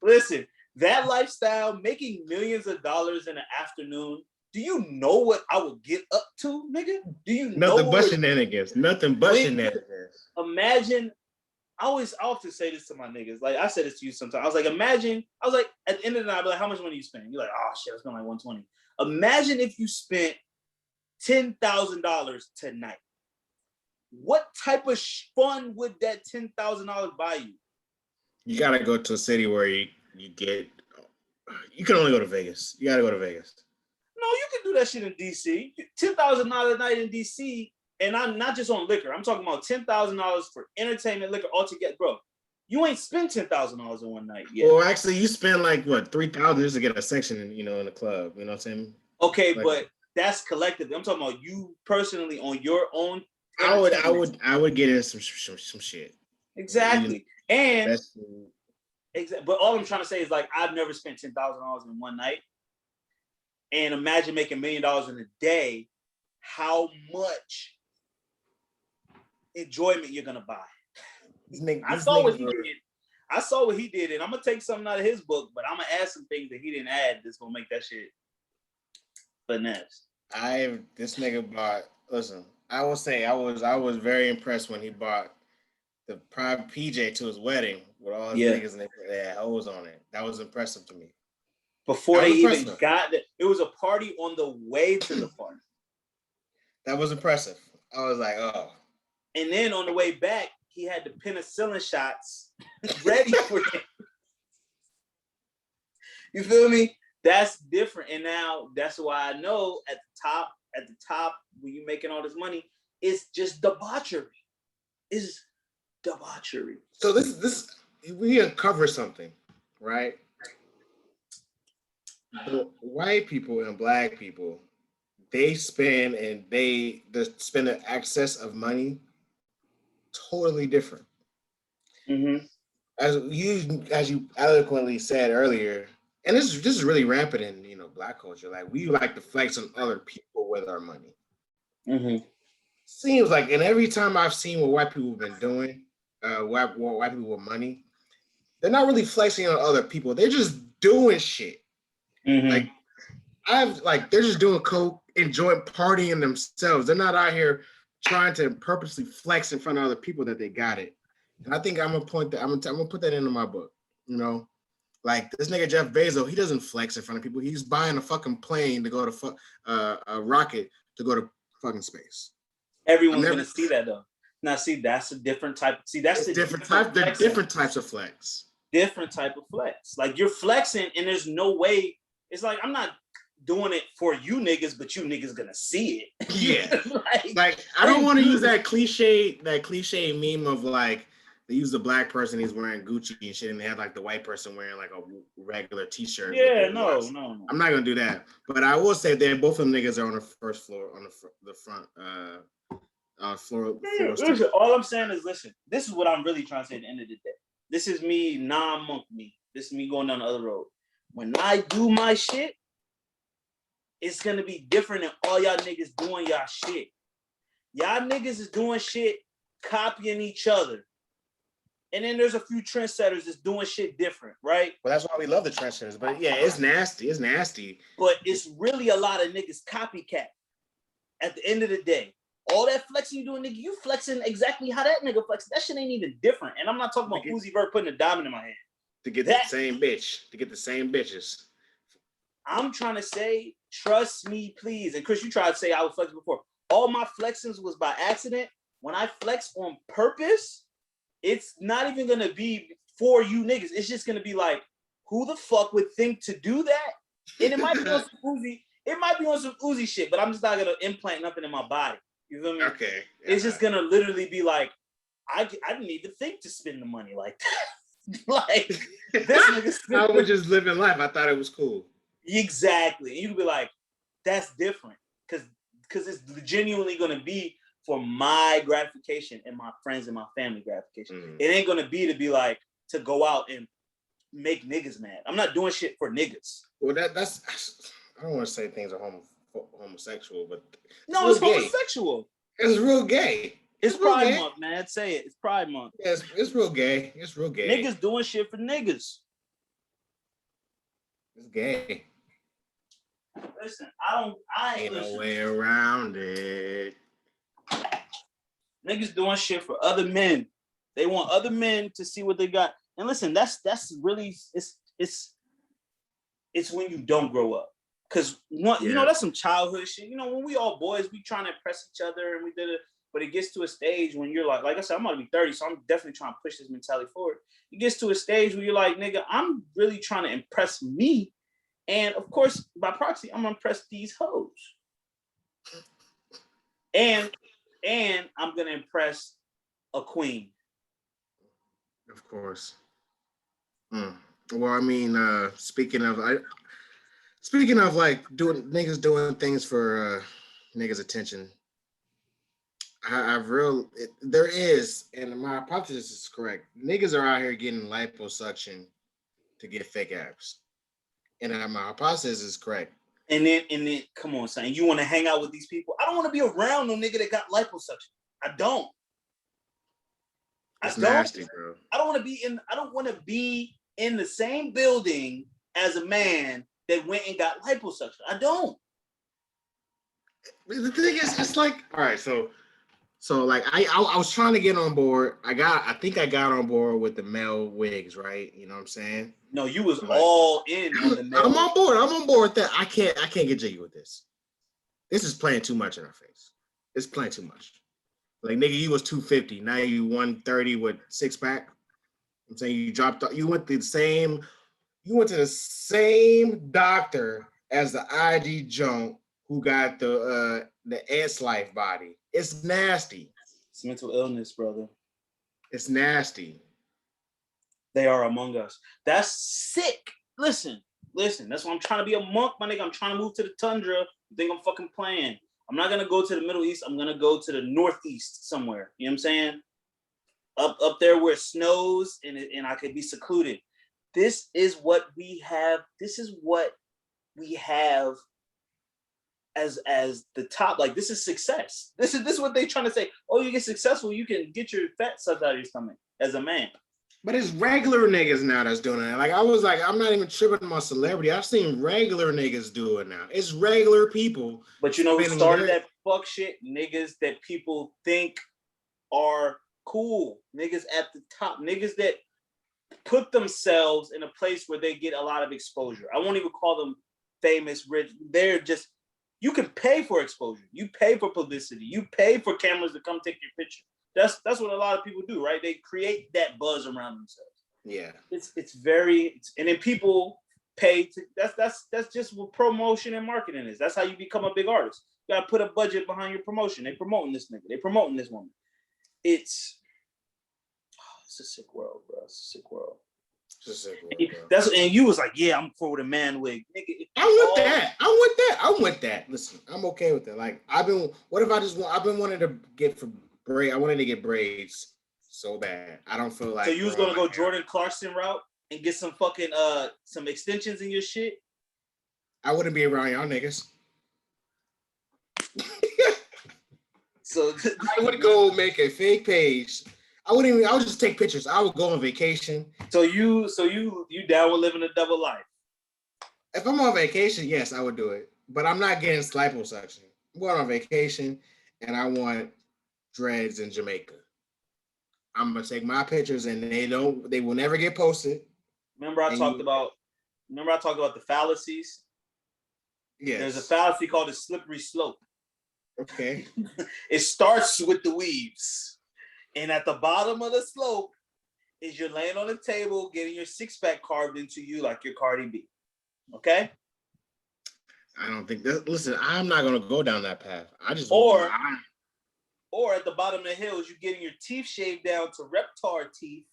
listen, that lifestyle, making millions of dollars in an afternoon, do you know what I would get up to, nigga? Do you know nothing but shenanigans? Nothing but shenanigans. Imagine, I often say this to my niggas. Like, I said this to you sometimes. I was like, at the end of the night, I'd be like, how much money you spend? You're like, oh, shit, I spent like $120. Imagine if you spent $10,000 tonight. What type of fun would that $10,000 buy you? You gotta go to a city where you can only go to Vegas. You gotta go to Vegas. No, you can do that shit in DC. $10,000 a night in DC, and I'm not just on liquor. I'm talking about $10,000 for entertainment, liquor altogether, bro. You ain't spent $10,000 in one night yet. Well, actually, you spend like what $3,000 just to get a section, in the club. You know what I'm saying? Okay, like, but that's collectively. I'm talking about you personally on your own. I would get in some shit. Exactly, and but all I'm trying to say is like I've never spent $10,000 in one night. And imagine making $1 million in a day, how much enjoyment you're gonna buy. I saw what he did, and I'm gonna take something out of his book, but I'm gonna add some things that he didn't add that's gonna make that shit finesse. This nigga bought. Listen, I will say I was very impressed when he bought the private PJ to his wedding with all his niggas and they had hoes on it. That was impressive to me. Before they even got it, it was a party on the way to the party. That was impressive. I was like, oh. And then on the way back, he had the penicillin shots ready for him. You feel me? That's different. And now that's why I know at the top, when you're making all this money, it's just debauchery. It's debauchery. So this we uncover something, right? The white people and black people, they spend the excess of money totally different. Mm-hmm. As you eloquently said earlier, and this is really rampant in black culture. Like we like to flex on other people with our money. Mm-hmm. seems like, and every time I've seen what white people have been doing, what white people with money, they're not really flexing on other people. They're just doing shit. Mm-hmm. Like they're just doing coke, enjoying partying themselves. They're not out here trying to purposely flex in front of other people that they got it. And I think I'm gonna point that I'm gonna put that into my book. You know, like this nigga Jeff Bezos, he doesn't flex in front of people. He's buying a fucking plane to go to a rocket to go to fucking space. Everyone's gonna see that though. Now, see, that's a different type. See, that's the different type. They're different types of flex. Different type of flex. Like you're flexing, and there's no way. It's like I'm not doing it for you niggas, but you niggas gonna see it. Yeah. like I don't want to use that cliche meme of like they use the black person, he's wearing Gucci and shit, and they had like the white person wearing like a regular t-shirt. Yeah, no. I'm not gonna do that. But I will say that both of them niggas are on the first floor, on the front floor. Listen, all I'm saying is, listen, this is what I'm really trying to say at the end of the day. This is me, non-monk me. This is me going down the other road. When I do my shit, it's gonna be different than all y'all niggas doing y'all shit. Y'all niggas is doing shit, copying each other. And then there's a few trendsetters that's doing shit different, right? Well, that's why we love the trendsetters. But yeah, it's nasty. It's nasty. But it's really a lot of niggas copycat. At the end of the day, all that flexing you doing, nigga, you flexing exactly how that nigga flexing. That shit ain't even different. And I'm not talking about Uzi Vert putting a diamond in my hand. To get the same bitch. To get the same bitches. I'm trying to say, trust me, please. And Chris, you tried to say I was flexing before. All my flexings was by accident. When I flex on purpose, it's not even gonna be for you niggas. It's just gonna be like, who the fuck would think to do that? And it might be on some Uzi. It might be on some Uzi shit, but I'm just not gonna implant nothing in my body. You feel me? Okay. It's just gonna literally be like, I didn't even think to spend the money like that. Like this nigga. I was just living life. I thought it was cool. Exactly. And you could be like, that's different. Cause it's genuinely gonna be for my gratification and my friends and my family gratification. Mm-hmm. It ain't gonna be to be like to go out and make niggas mad. I'm not doing shit for niggas. Well, that's I don't want to say things are homosexual, but no, it's homosexual. It's real gay. It's Pride Month, man. Say it. It's Pride Month. Yeah, it's real gay. It's real gay. Niggas doing shit for niggas. It's gay. Listen, I ain't no way around it. Niggas doing shit for other men. They want other men to see what they got. And listen, that's really it's when you don't grow up. Cause you know, that's some childhood shit. You know, when we all boys, we trying to impress each other and we did it. But it gets to a stage when you're like I said, I'm about to be 30, so I'm definitely trying to push this mentality forward. It gets to a stage where you're like, nigga, I'm really trying to impress me. And of course, by proxy, I'm gonna impress these hoes. And I'm gonna impress a queen. Of course. Well, I mean, speaking of like niggas doing things for niggas' attention, there is, and my hypothesis is correct. Niggas are out here getting liposuction to get fake abs, and my hypothesis is correct. And then, come on, son, you want to hang out with these people? I don't want to be around no nigga that got liposuction. I don't. It's nasty, bro. I don't want to be in the same building as a man that went and got liposuction. I don't. The thing is, it's like, all right, so like I was trying to get on board. I think I got on board with the male wigs, right? You know what I'm saying? No, you was like, all in on the male. I'm on board with that. I can't get jiggy with this. This is playing too much in our face. It's playing too much. Like, nigga, you was 250. Now you 130 with 6-pack. I'm saying you went to the same doctor as the IG junk who got the S-Life body. It's nasty. It's mental illness, brother. It's nasty. They are among us. That's sick. Listen. That's why I'm trying to be a monk, my nigga. I'm trying to move to the tundra. You think I'm fucking playing? I'm not gonna go to the Middle East. I'm gonna go to the Northeast somewhere. You know what I'm saying? Up there where it snows and I could be secluded. This is what we have. This is what we have as the top. Like, this is success. This is what they trying to say. Oh, you get successful, you can get your fat sucked out of your stomach as a man. But it's regular niggas now that's doing it. Like, I was like, I'm not even tripping on celebrity. I've seen regular niggas do it now. It's regular people. But you know who started that fuck shit? Niggas that people think are cool. Niggas at the top. Niggas that put themselves in a place where they get a lot of exposure. I won't even call them famous, rich. They're just, you can pay for exposure. You pay for publicity. You pay for cameras to come take your picture. That's what a lot of people do, right? They create that buzz around themselves. Yeah. And then people pay to, that's just what promotion and marketing is. That's how you become a big artist. You gotta put a budget behind your promotion. They promoting this nigga. They promoting this woman. It's a sick world, bro. It's a sick world. And you was like, yeah, I'm for the man wig. Nigga, I want that. Listen, I'm okay with that. Like, I've been wanting to get I wanted to get braids so bad. I don't feel like. So you was gonna go Jordan Clarkson route and get some fucking some extensions in your shit? I wouldn't be around y'all niggas. So I would go make a fake page. I would just take pictures. I would go on vacation. So you down with living a double life? If I'm on vacation, yes, I would do it. But I'm not getting liposuction. I'm going on vacation and I want dreads in Jamaica. I'm gonna take my pictures and they will never get posted. Remember I talked about the fallacies? Yes. There's a fallacy called a slippery slope. Okay. It starts with the weaves. And at the bottom of the slope is you're laying on the table getting your six-pack carved into you like you're Cardi B. Okay? I don't think that. Listen, I'm not gonna go down that path. Or at the bottom of the hills, you're getting your teeth shaved down to Reptar teeth,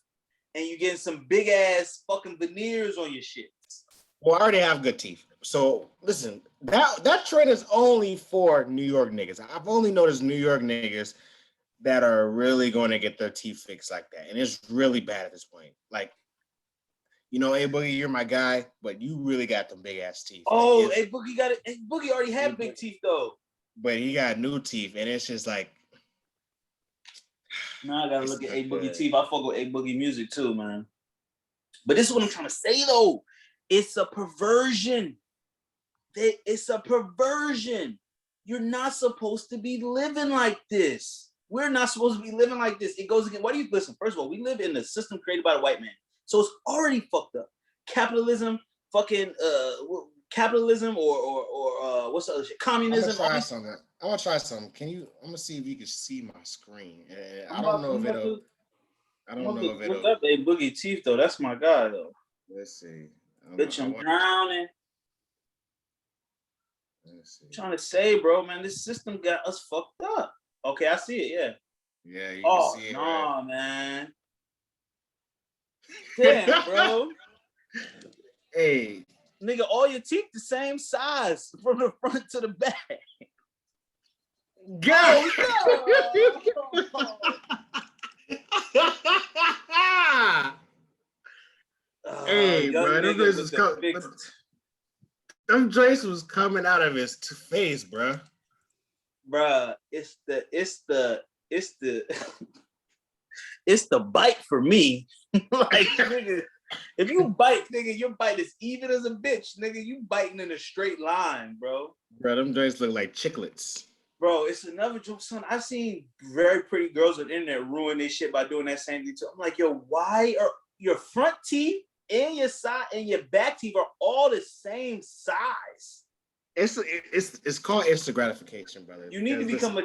and you're getting some big ass fucking veneers on your shit. Well, I already have good teeth. So listen, that trend is only for New York niggas. I've only noticed New York niggas that are really going to get their teeth fixed like that, and it's really bad at this point. Like, you know, hey Boogie, you're my guy, but you really got them big ass teeth. Oh, like, hey Boogie got it. Hey, Boogie already had big teeth though. But he got new teeth, and it's just like. Now I gotta look at A Boogie teeth. I fuck with A Boogie music too, man. But this is what I'm trying to say though. It's a perversion. It's a perversion. You're not supposed to be living like this. We're not supposed to be living like this. It goes again. Why do you listen? First of all, we live in a system created by the white man. So it's already fucked up. Capitalism, capitalism or what's the other shit? Communism. I'm gonna try something. I'm gonna see if you can see my screen. I don't know if it'll. Look up A Boogie teeth though. That's my guy though. Let's see. Bitch, I'm drowning. Let's see. I'm trying to say, bro, man, this system got us fucked up. Okay, I see it. Yeah. Yeah. You can see it. Nah, right? Man. Damn, bro. Hey. Nigga, all your teeth the same size from the front to the back. God. Hey, bro, them joints was coming out of his face, bro. Bruh, it's the bite for me. Like, nigga, if you bite, nigga, your bite is even as a bitch, nigga. You biting in a straight line, bro. Bro, them joints look like chiclets. Bro, it's another joke, son. I've seen very pretty girls on the internet ruin this shit by doing that same thing too. I'm like, yo, why are your front teeth and your side and your back teeth are all the same size? It's called instant gratification, brother. You need to become a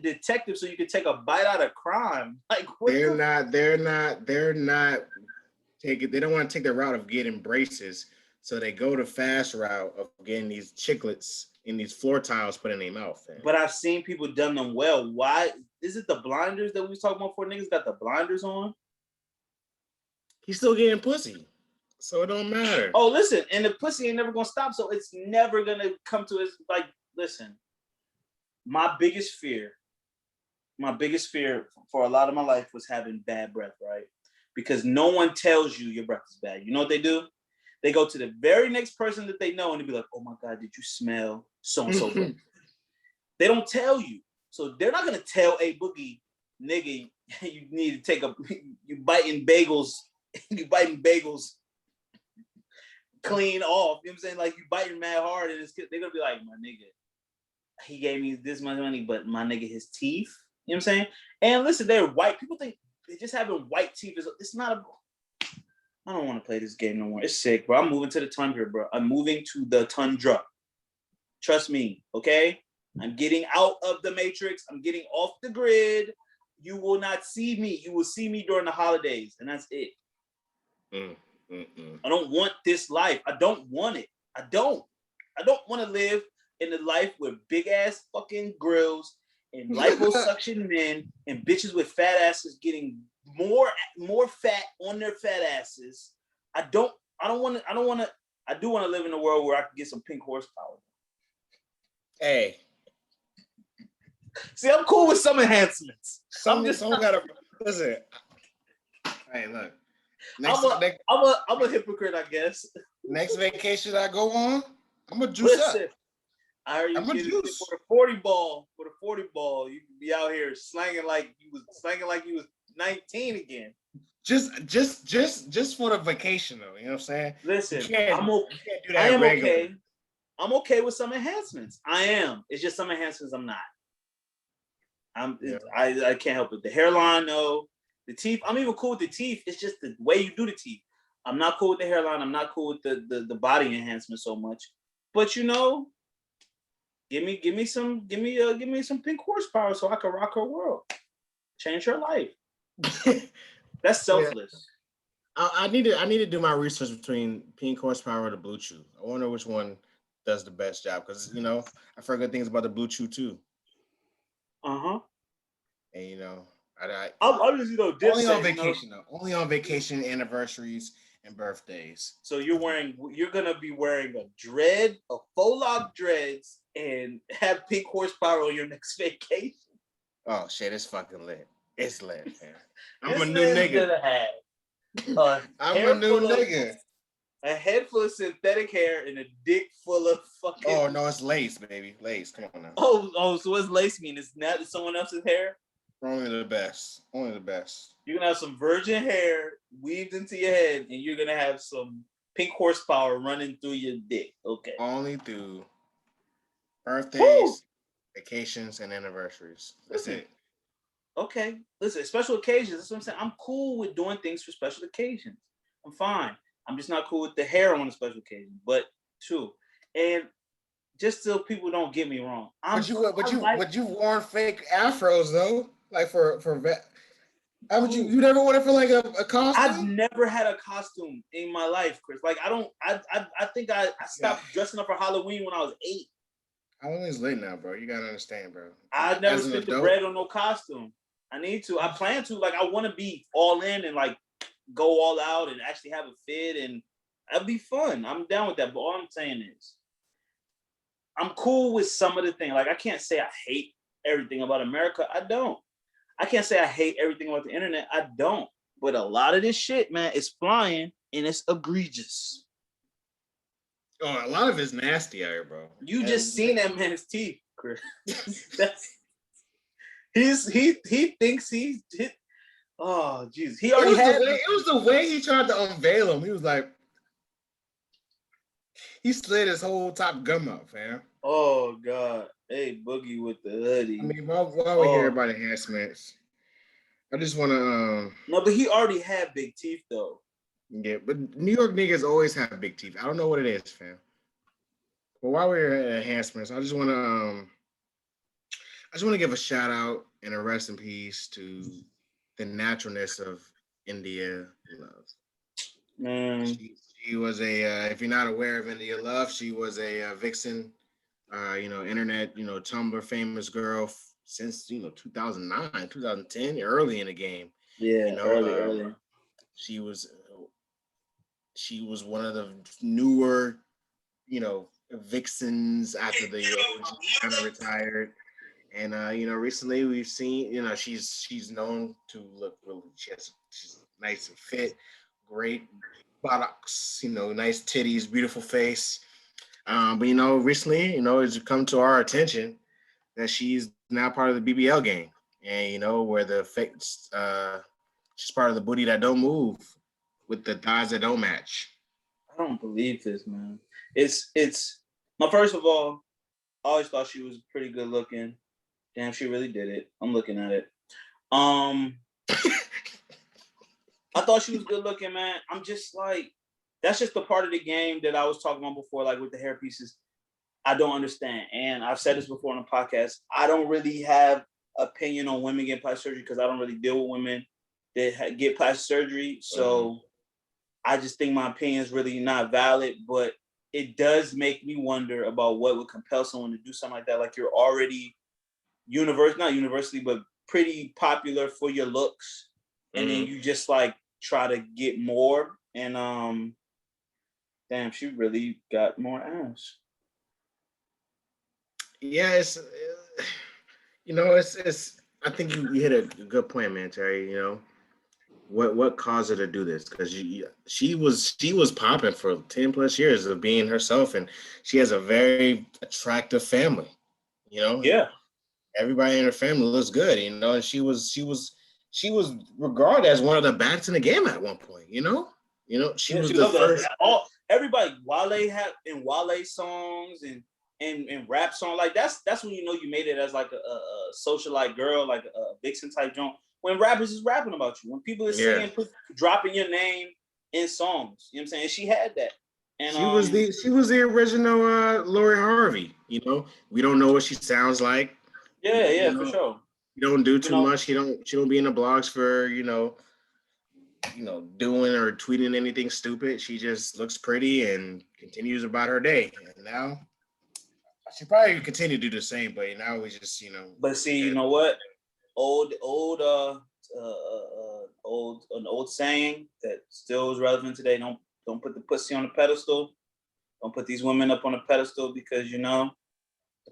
detective so you can take a bite out of crime. Like, they're not taking. They don't want to take the route of getting braces, so they go the fast route of getting these chiclets in these floor tiles put in their mouth. Man. But I've seen people done them well. Why is it the blinders that we was talking about before? Niggas got the blinders on. He's still getting pussy. So it don't matter. Oh, listen, and the pussy ain't never gonna stop, so it's never gonna come to us. Like, listen, my biggest fear for a lot of my life was having bad breath, right? Because no one tells you your breath is bad. You know what they do? They go to the very next person that they know and they be like, oh my God, did you smell so and so birthday. They don't tell you, so they're not gonna tell a Boogie nigga you need to take you biting bagels, clean off. You know what I'm saying? Like you biting mad hard, and they're gonna be like, my nigga, he gave me this much money, but my nigga, his teeth. You know what I'm saying? And listen, they're white. People think just having white teeth it's not a. I don't want to play this game no more. It's sick, bro. I'm moving to the tundra, bro. I'm moving to the tundra. Trust me, okay? I'm getting out of the matrix. I'm getting off the grid. You will not see me. You will see me during the holidays, and that's it. I don't want this life. I don't want it. I don't want to live in a life with big ass fucking grills and liposuction men and bitches with fat asses getting more fat on their fat asses. I do want to live in a world where I can get some pink horsepower. Hey. See, I'm cool with some enhancements. Some gotta listen. Hey, look. I'm a hypocrite, I guess. Next vacation I go on, I'm gonna juice up. I heard you get it for the 40 ball. For the 40 ball, you can be out here slanging like you was 19 again. Just for the vacation though, you know what I'm saying? Listen, you can't do that I am regularly. okay. I'm okay with some enhancements. I am. It's just some enhancements I'm not. I can't help it. The hairline, no. The teeth, I'm even cool with the teeth. It's just the way you do the teeth. I'm not cool with the hairline. I'm not cool with the body enhancement so much. But you know, give me some pink horsepower so I can rock her world. Change her life. That's selfless. Yeah. I need to do my research between pink horsepower and the blue chew. I wonder which one does the best job because you know I've heard good things about the blue chew too. And you know, I'm just only on vacation though. Only on vacation, anniversaries, and birthdays. So you're gonna be wearing a faux lock dreads, and have pink horsepower on your next vacation. Oh shit, it's fucking lit. It's lit, man. I'm a new nigga. I'm a new nigga. A head full of synthetic hair and a dick full of fucking. Oh no, it's lace, baby. Lace. Come on now. Oh, so what's lace mean? It's not someone else's hair? Only the best. Only the best. You're gonna have some virgin hair weaved into your head, and you're gonna have some pink horsepower running through your dick. Okay. Only through birthdays, vacations, and anniversaries. That's it. Okay. Listen, special occasions. That's what I'm saying. I'm cool with doing things for special occasions. I'm fine. I'm just not cool with the hair on a special occasion. But true. And just so people don't get me wrong. But you've worn fake afros though. Like for you never worn it for like a costume? I've never had a costume in my life, Chris. Like I think I stopped dressing up for Halloween when I was 8. Halloween's late now, bro. You gotta understand, bro. I've never spent the bread on no costume. I need to. I plan to. Like I want to be all in and like go all out and actually have a fit, and that'd be fun. I'm down with that. But all I'm saying is, I'm cool with some of the things. Like I can't say I hate everything about America. I don't. I can't say I hate everything about the internet. I don't. But a lot of this shit, man, is flying and it's egregious. Oh, a lot of it's nasty out here, bro. You just seen that man's teeth, Chris. He thinks he's hit. Oh, jeez. He already had it. Was the way he tried to unveil him. He was like, he slid his whole top gum up, fam. Oh God. Hey, Boogie with the hoodie. I mean, while we hear about enhancements, I just want to. No, but he already had big teeth, though. Yeah, but New York niggas always have big teeth. I don't know what it is, fam. But while we're at enhancements, I just want to give a shout out and a rest in peace to the naturalness of India Love. Man, she was a. If you're not aware of India Love, she was a vixen. Internet, Tumblr famous girl since 2009, 2010, early in the game. Yeah, early. She was one of the newer, vixens after the OG kind of retired. And recently we've seen, she's known to look really. She's nice and fit, great buttocks, nice titties, beautiful face. But recently, it's come to our attention that she's now part of the BBL game, and where the fake, she's part of the booty that don't move with the thighs that don't match. I don't believe this, man. It's my first of all, I always thought she was pretty good looking. Damn, she really did it. I'm looking at it. I thought she was good looking, man. I'm just like, that's just the part of the game that I was talking about before, like with the hair pieces. I don't understand. And I've said this before on the podcast. I don't really have opinion on women getting plastic surgery because I don't really deal with women that get plastic surgery. So I just think my opinion is really not valid, but it does make me wonder about what would compel someone to do something like that. Like you're already not universally, but pretty popular for your looks. And then you just like try to get more. And damn, she really got more ass. Yeah, it's I think you hit a good point, man, Terry. What caused her to do this? Because she was popping for 10 plus years of being herself, and she has a very attractive family. Yeah. Everybody in her family looks good. And she was regarded as one of the best in the game at one point. She was the first. Everybody Wale songs and rap song, like that's when you made it as like a socialite girl, like a vixen type joint. When rappers is rapping about you, when people are singing, dropping your name in songs, you know what I'm saying? She had that. And she was the original Lori Harvey. We don't know what she sounds like. Yeah, for sure. You don't do too much. She don't be in the blogs for doing or tweeting anything stupid. She just looks pretty and continues about her day. And now she probably continue to do the same, but now we just But see, you know what? An old saying that still is relevant today. Don't put the pussy on a pedestal. Don't put these women up on a pedestal because the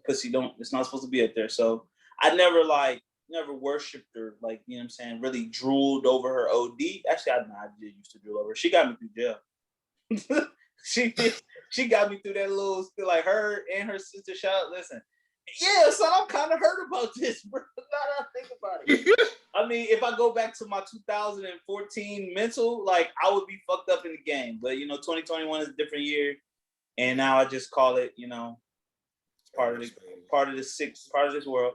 pussy it's not supposed to be up there. So I never worshipped her, like, you know what I'm saying, really drooled over her OD. Actually, I did used to drool over her. She got me through jail. she got me through that little, like, her and her sister shot. Listen, yeah, son, I'm kind of hurt about this, bro. Now that I think about it. I mean, if I go back to my 2014 mental, like, I would be fucked up in the game. But 2021 is a different year, and now I just call it, part of this world.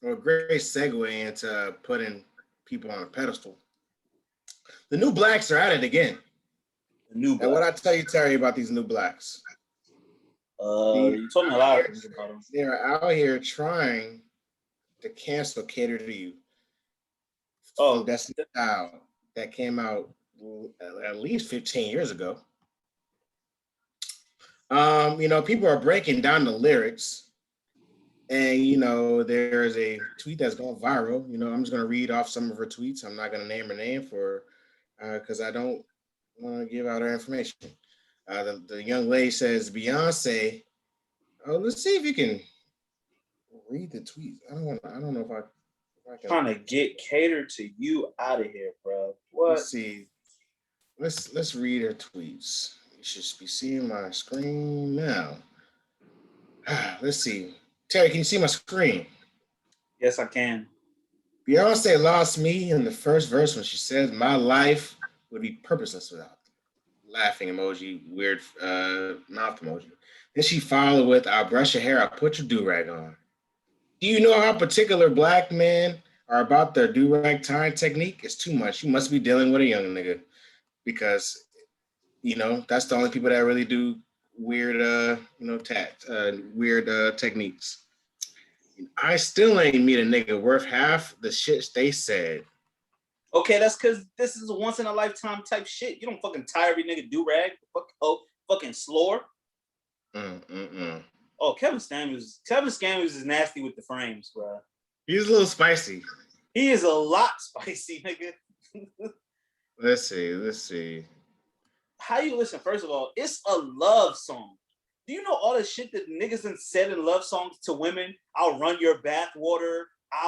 Well, great segue into putting people on a pedestal. The new blacks are at it again. And what I tell you, Terry, about these new blacks? You told me a lot of things about them. They're out here trying to cancel Cater to You. Oh, Destiny Child that came out at least 15 years ago. People are breaking down the lyrics, and there's a tweet that's going viral. I'm just gonna read off some of her tweets. I'm not gonna name her name because I don't want to give out her information. The young lady says, Beyonce. Oh, let's see if you can read the tweet. I don't know if I can. Trying to get Cater to You out of here, bro. What? Let's see. Let's read her tweets. You should be seeing my screen now. Let's see. Terry, can you see my screen? Yes, I can. Beyonce lost me in the first verse when she says, my life would be purposeless without them. Laughing emoji, weird mouth emoji. Then she followed with, I'll brush your hair, I'll put your do-rag on. Do you know how particular black men are about their do-rag tying technique? It's too much. You must be dealing with a young nigga. Because, that's the only people that really do weird, weird techniques. I still ain't meet a nigga worth half the shit they said. Okay, that's because this is a once in a lifetime type shit. You don't fucking tie every nigga do rag. Fucking slore. Oh, Kevin Samuels is nasty with the frames, bro. He's a little spicy. He is a lot spicy, nigga. Let's see. How you listen? First of all, it's a love song. Do you know all the shit that niggas done said in love songs to women? I'll run your bathwater.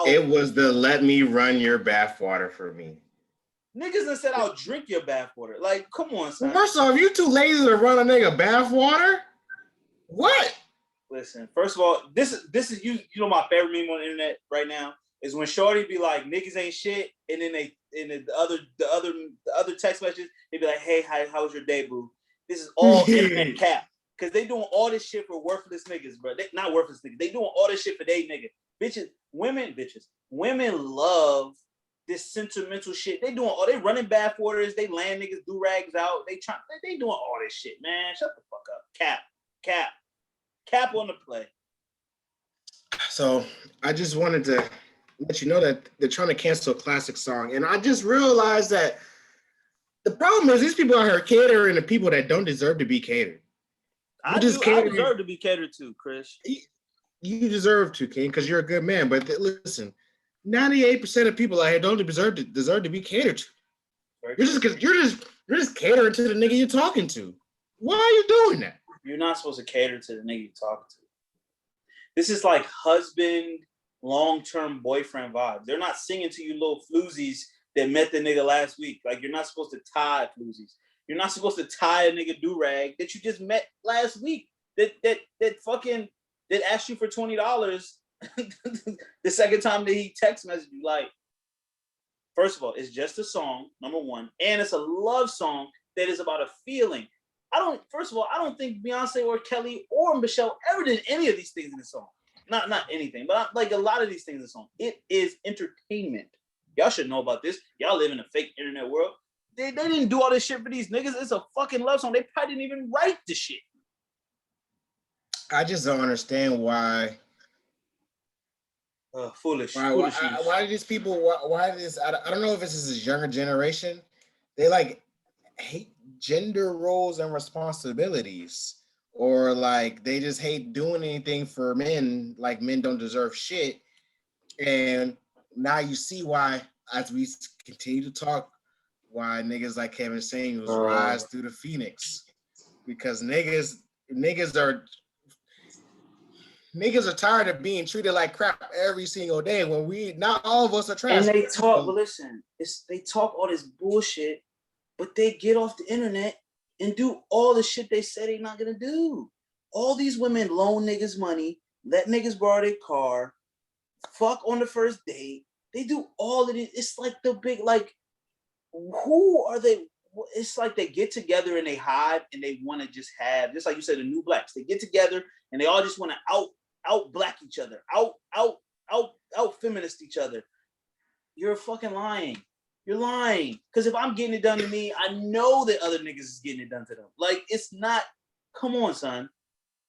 It was the let me run your bathwater for me. Niggas done said I'll drink your bathwater. Like, come on, son. First off, you too lazy to run a nigga bathwater? What? Listen, first of all, this is you know my favorite meme on the internet right now is when Shorty be like niggas ain't shit, and then the other text messages they be like, hey, how was your day, boo? This is all internet cap because they doing all this shit for worthless niggas, bro. They not worthless niggas. They doing all this shit for they nigga. Women love this sentimental shit. They doing all they running bath waters. They land niggas do rags out. They doing all this shit, man. Shut the fuck up. Cap on the play. So I just wanted to let you know that they're trying to cancel a classic song, and I just realized that the problem is these people out here catering to people that don't deserve to be catered. I deserve to be catered to, Chris. You deserve to, King, because you're a good man. But listen, 98% of people out here don't deserve to be catered to. You're just catering to the nigga you're talking to. Why are you doing that? You're not supposed to cater to the nigga you're talking to. This is like husband, long-term boyfriend vibes. They're not singing to you little floozies that met the nigga last week. Like, you're not supposed to tie floozies. You're not supposed to tie a nigga do-rag that you just met last week that asked you for $20 the second time that he text messaged you. Like, first of all, it's just a song, number one, and it's a love song that is about a feeling. I don't think Beyonce or Kelly or Michelle ever did any of these things in the song. Not anything, but like a lot of these things in the song. It is entertainment. Y'all should know about this. Y'all live in a fake internet world. They didn't do all this shit for these niggas. It's a fucking love song. They probably didn't even write the shit. I just don't understand why. Foolish. Why do these people? Why this? I don't know if this is a younger generation. They like hate gender roles and responsibilities, or like they just hate doing anything for men. Like men don't deserve shit. And now you see why, as we continue to talk, why niggas like Kevin Samuels rise through the phoenix, because niggas are tired of being treated like crap every single day when not all of us are trash. And they talk, but listen, they talk all this bullshit, but they get off the internet and do all the shit they said they're not gonna do. All these women loan niggas money, let niggas borrow their car, fuck on the first date. They do all of it. It's like the big, like, who are they? It's like they get together and they hide and they want to just have, just like you said, the new blacks. They get together and they all just want to out black each other, out feminist each other. You're fucking lying. You're lying. Because if I'm getting it done to me, I know that other niggas is getting it done to them. Like, it's not, come on, son.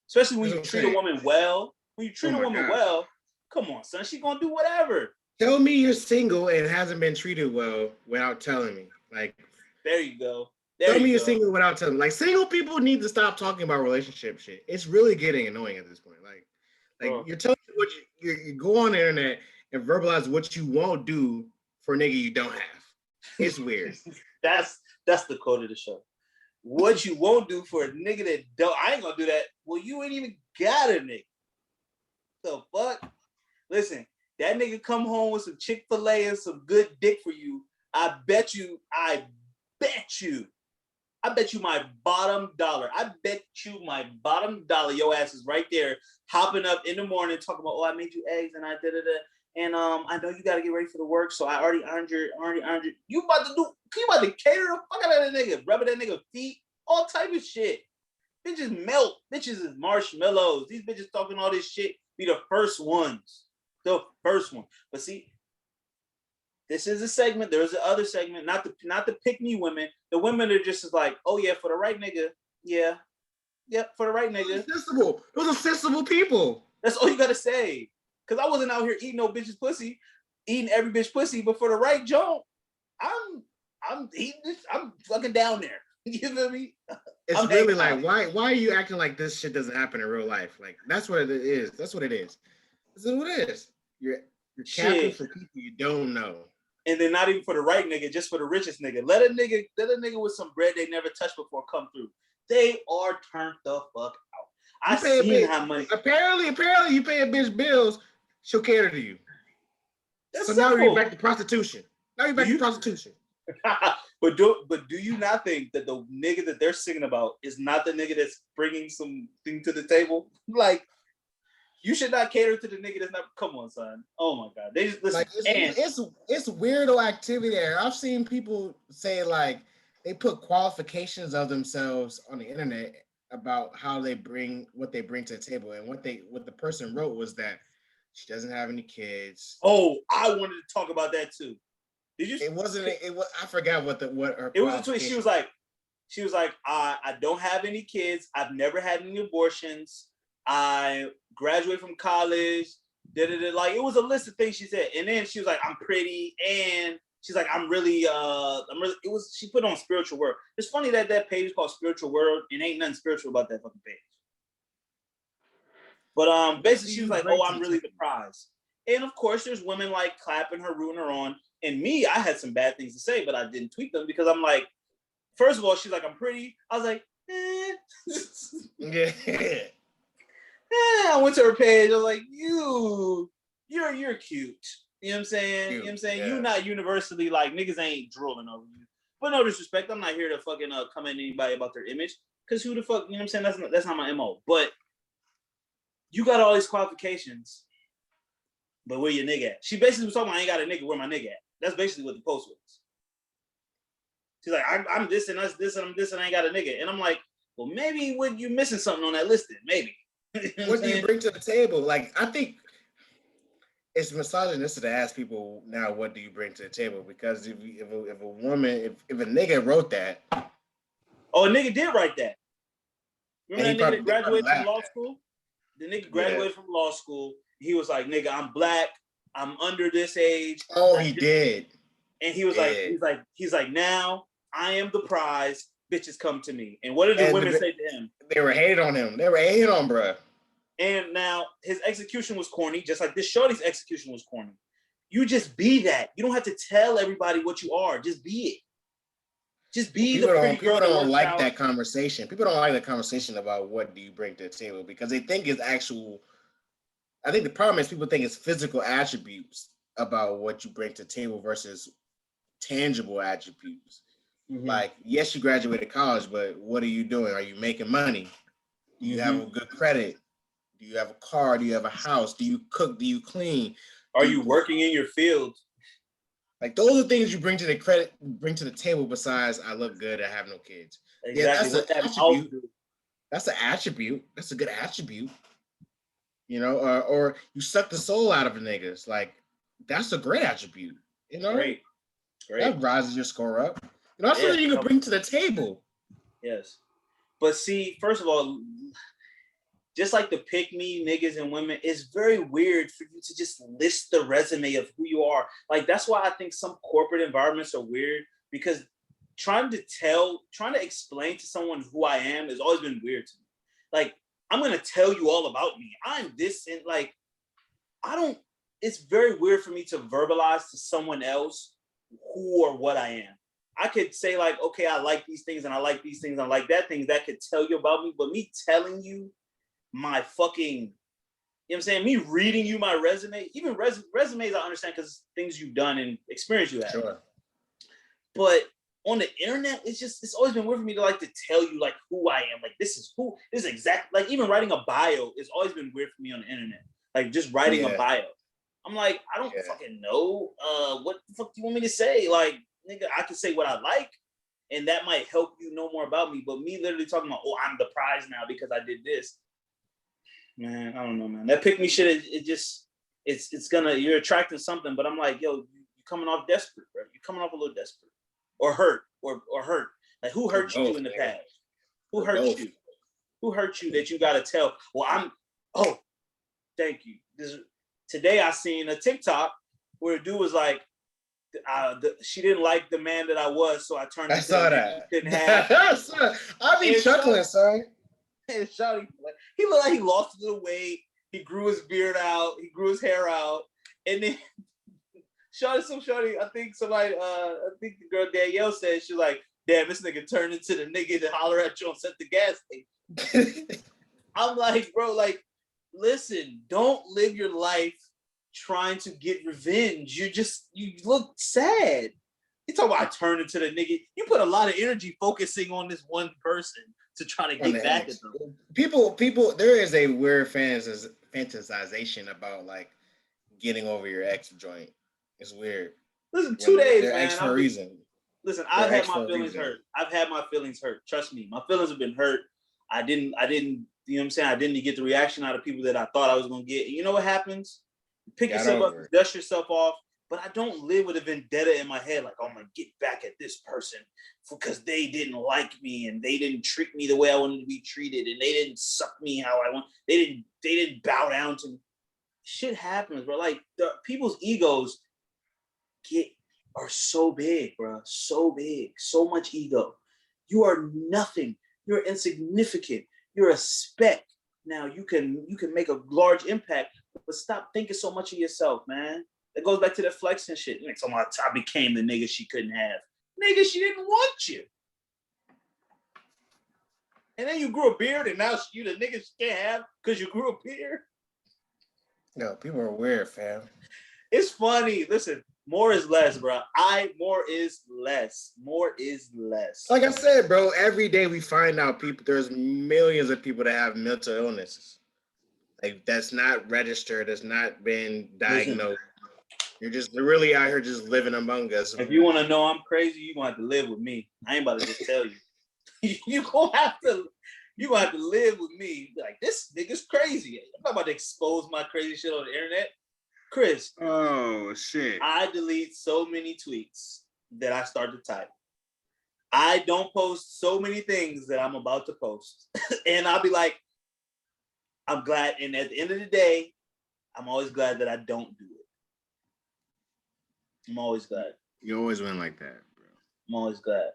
Especially when you treat a woman well. When you treat a woman well, come on, son. She gonna do whatever. Tell me you're single and hasn't been treated well without telling me. Like, there you go. Tell me you're single without telling me. Like, single people need to stop talking about relationship shit. It's really getting annoying at this point. Like you're telling me what you go on the internet and verbalize what you won't do for a nigga you don't have. It's weird. That's the quote of the show. What you won't do for a nigga that don't. I ain't gonna do that. Well, you ain't even got a nigga. The fuck? Listen, that nigga come home with some Chick-fil-A and some good dick for you. I bet you my bottom dollar. Your ass is right there, hopping up in the morning, talking about, I made you eggs and I da-da-da. And I know you gotta get ready for the work, so I already earned your. You about to cater the fuck out of that nigga, rubbing that nigga feet, all type of shit. Bitches melt. Bitches is marshmallows. These bitches talking all this shit be the first ones. The first one. But see, this is a segment. There's the other segment, not the pick me women. The women are just like, oh yeah, for the right nigga, yeah, for the right nigga. Those are sensible people. That's all you gotta say. Cause I wasn't out here eating no bitch's pussy, eating every bitch pussy, but for the right joint, I'm eating this. I'm fucking down there. You feel me? It's really like, why are you acting like this shit doesn't happen in real life? Like, that's what it is. That's what it is. This is what it is. You're capping for people you don't know. And then not even for the right nigga, just for the richest nigga. Let a nigga with some bread they never touched before come through. They are turned the fuck out. I seen how money. Apparently, you pay a bitch bills, she'll cater to you. That's so simple. Now you're back to prostitution. but do you not think that the nigga that they're singing about is not the nigga that's bringing something to the table? Like, you should not cater to the nigga that's not. Come on, son. Oh my god, they just listen. Like it's weirdo activity there. I've seen people say like they put qualifications of themselves on the internet about how they bring what they bring to the table, and what the person wrote was that she doesn't have any kids. Oh, I wanted to talk about that too. Did you? It wasn't. It was. I forgot what her. It was a tweet. She was like, I don't have any kids. I've never had any abortions. I graduated from college. Like, it was a list of things she said, and then she was like, I'm pretty, and she's like, I'm really. It was. She put on spiritual world. It's funny that page is called Spiritual World, and ain't nothing spiritual about that fucking page. But basically, she was like, oh, I'm really the prize. And of course, there's women like clapping her, rooting her on. And me, I had some bad things to say, but I didn't tweet them because I'm like, first of all, she's like, I'm pretty. I was like, Yeah. I went to her page. I was like, you're cute. You know what I'm saying? Cute. You know what I'm saying? Yeah. You not universally like niggas ain't drooling over you. But no disrespect, I'm not here to fucking come at anybody about their image. Cause who the fuck, you know what I'm saying? That's not my MO. But you got all these qualifications, but where your nigga at? She basically was talking about I ain't got a nigga, where my nigga at? That's basically what the post was. She's like, I'm this and that's this and I'm this and I ain't got a nigga. And I'm like, well, maybe you missing something on that list then, maybe. What do you bring to the table? Like, I think it's misogynistic to ask people now, what do you bring to the table? Because if a woman, if a nigga wrote that. Oh, a nigga did write that. Remember that nigga that graduated from law school? The nigga graduated from law school. He was like, nigga, I'm black. I'm under this age. Oh, he did. And he was he's like, now I am the prize. Bitches come to me. And what did the women say to him? They were hating on him. They were hating on bruh. And now his execution was corny, just like this shorty's execution was corny. You just be that. You don't have to tell everybody what you are. Just be it. Just be the pretty girl. People don't like that conversation. People don't like the conversation about what do you bring to the table because they think it's actual. I think the problem is people think it's physical attributes about what you bring to the table versus tangible attributes. Mm-hmm. Like, yes, you graduated college, but what are you doing? Are you making money? Do you have a good credit? Do you have a car? Do you have a house? Do you cook? Do you clean? Are you working in your field? Like, those are things you bring to the table besides I look good, I have no kids. Exactly. Yeah, that's an attribute. That's an attribute. That's a good attribute. You know, or you suck the soul out of the niggas. Like, that's a great attribute. You know? Great. That rises your score up. You know, that's something you can bring to the table. Yes. But see, first of all, just like the pick me niggas and women, it's very weird for you to just list the resume of who you are. Like, that's why I think some corporate environments are weird, because trying to explain to someone who I am has always been weird to me. Like, I'm going to tell you all about me. I'm this, and like, it's very weird for me to verbalize to someone else who or what I am. I could say like, okay, I like these things and I like these things and I like that things that could tell you about me, but me telling you my fucking, you know what I'm saying? Me reading you my resume, even resumes I understand because things you've done and experience you have. Sure. But on the internet, it's always been weird for me to like to tell you like who I am. Like, this is exact, like even writing a bio, it's always been weird for me on the internet. Like just writing a bio. I'm like, I don't fucking know. What the fuck do you want me to say? Like, nigga, I can say what I like, and that might help you know more about me. But me literally talking about, oh, I'm the prize now because I did this. Man, I don't know, man. That pick me shit, you're attracting something, but I'm like, yo, you're coming off desperate, bro. You're coming off a little desperate. Or hurt, or hurt. Like, who hurt you in the past? Who hurt you? Who hurt you that you gotta tell? Well, thank you. Today I seen a TikTok where a dude was like, she didn't like the man that I was, so I turned. I saw that. Didn't have. I be chuckling, son. And Shawty, he looked like he lost a little weight. He grew his beard out. He grew his hair out, and then Shawty. I think the girl Danielle said, she's like, damn, this nigga turned into the nigga that holler at you on set the gas station. I'm like, bro, like, listen, don't live your life trying to get revenge. You look sad. You talk about I turned into the nigga. You put a lot of energy focusing on this one person to try to get back at them. People. There is a weird fantasization about like getting over your ex joint. It's weird. Listen, 2 days, they're man. ex for a reason. Listen, I've had my feelings hurt. I've had my feelings hurt. Trust me, my feelings have been hurt. I didn't. You know what I'm saying? I didn't get the reaction out of people that I thought I was gonna get. And you know what happens? Pick yourself up, dust yourself off. But I don't live with a vendetta in my head, like, oh, I'm gonna get back at this person because they didn't like me and they didn't treat me the way I wanted to be treated and they didn't suck me how I want. They didn't bow down to me. Shit happens, bro. Like people's egos are so big, bro. So big, so much ego. You are nothing. You're insignificant. You're a speck. Now you can make a large impact, but stop thinking so much of yourself, man. It goes back to the flexing shit. Like, so I became the nigga she couldn't have. Nigga, she didn't want you. And then you grew a beard, and now you the nigga she can't have because you grew a beard. No, people are weird, fam. It's funny. Listen, more is less, bro. More is less. More is less. Like I said, bro, every day we find out there's millions of people that have mental illnesses. Like, that's not registered, that's not been diagnosed. Listen, you're just really out here just living among us. If you want to know I'm crazy, you're going to have to live with me. I ain't about to just tell you. You're going to have to live with me. Like, this nigga's crazy. I'm not about to expose my crazy shit on the internet. Chris. Oh, shit. I delete so many tweets that I start to type. I don't post so many things that I'm about to post. And I'll be like, I'm glad. And at the end of the day, I'm always glad that I don't do it. I'm always glad. You always win like that, bro. I'm always glad.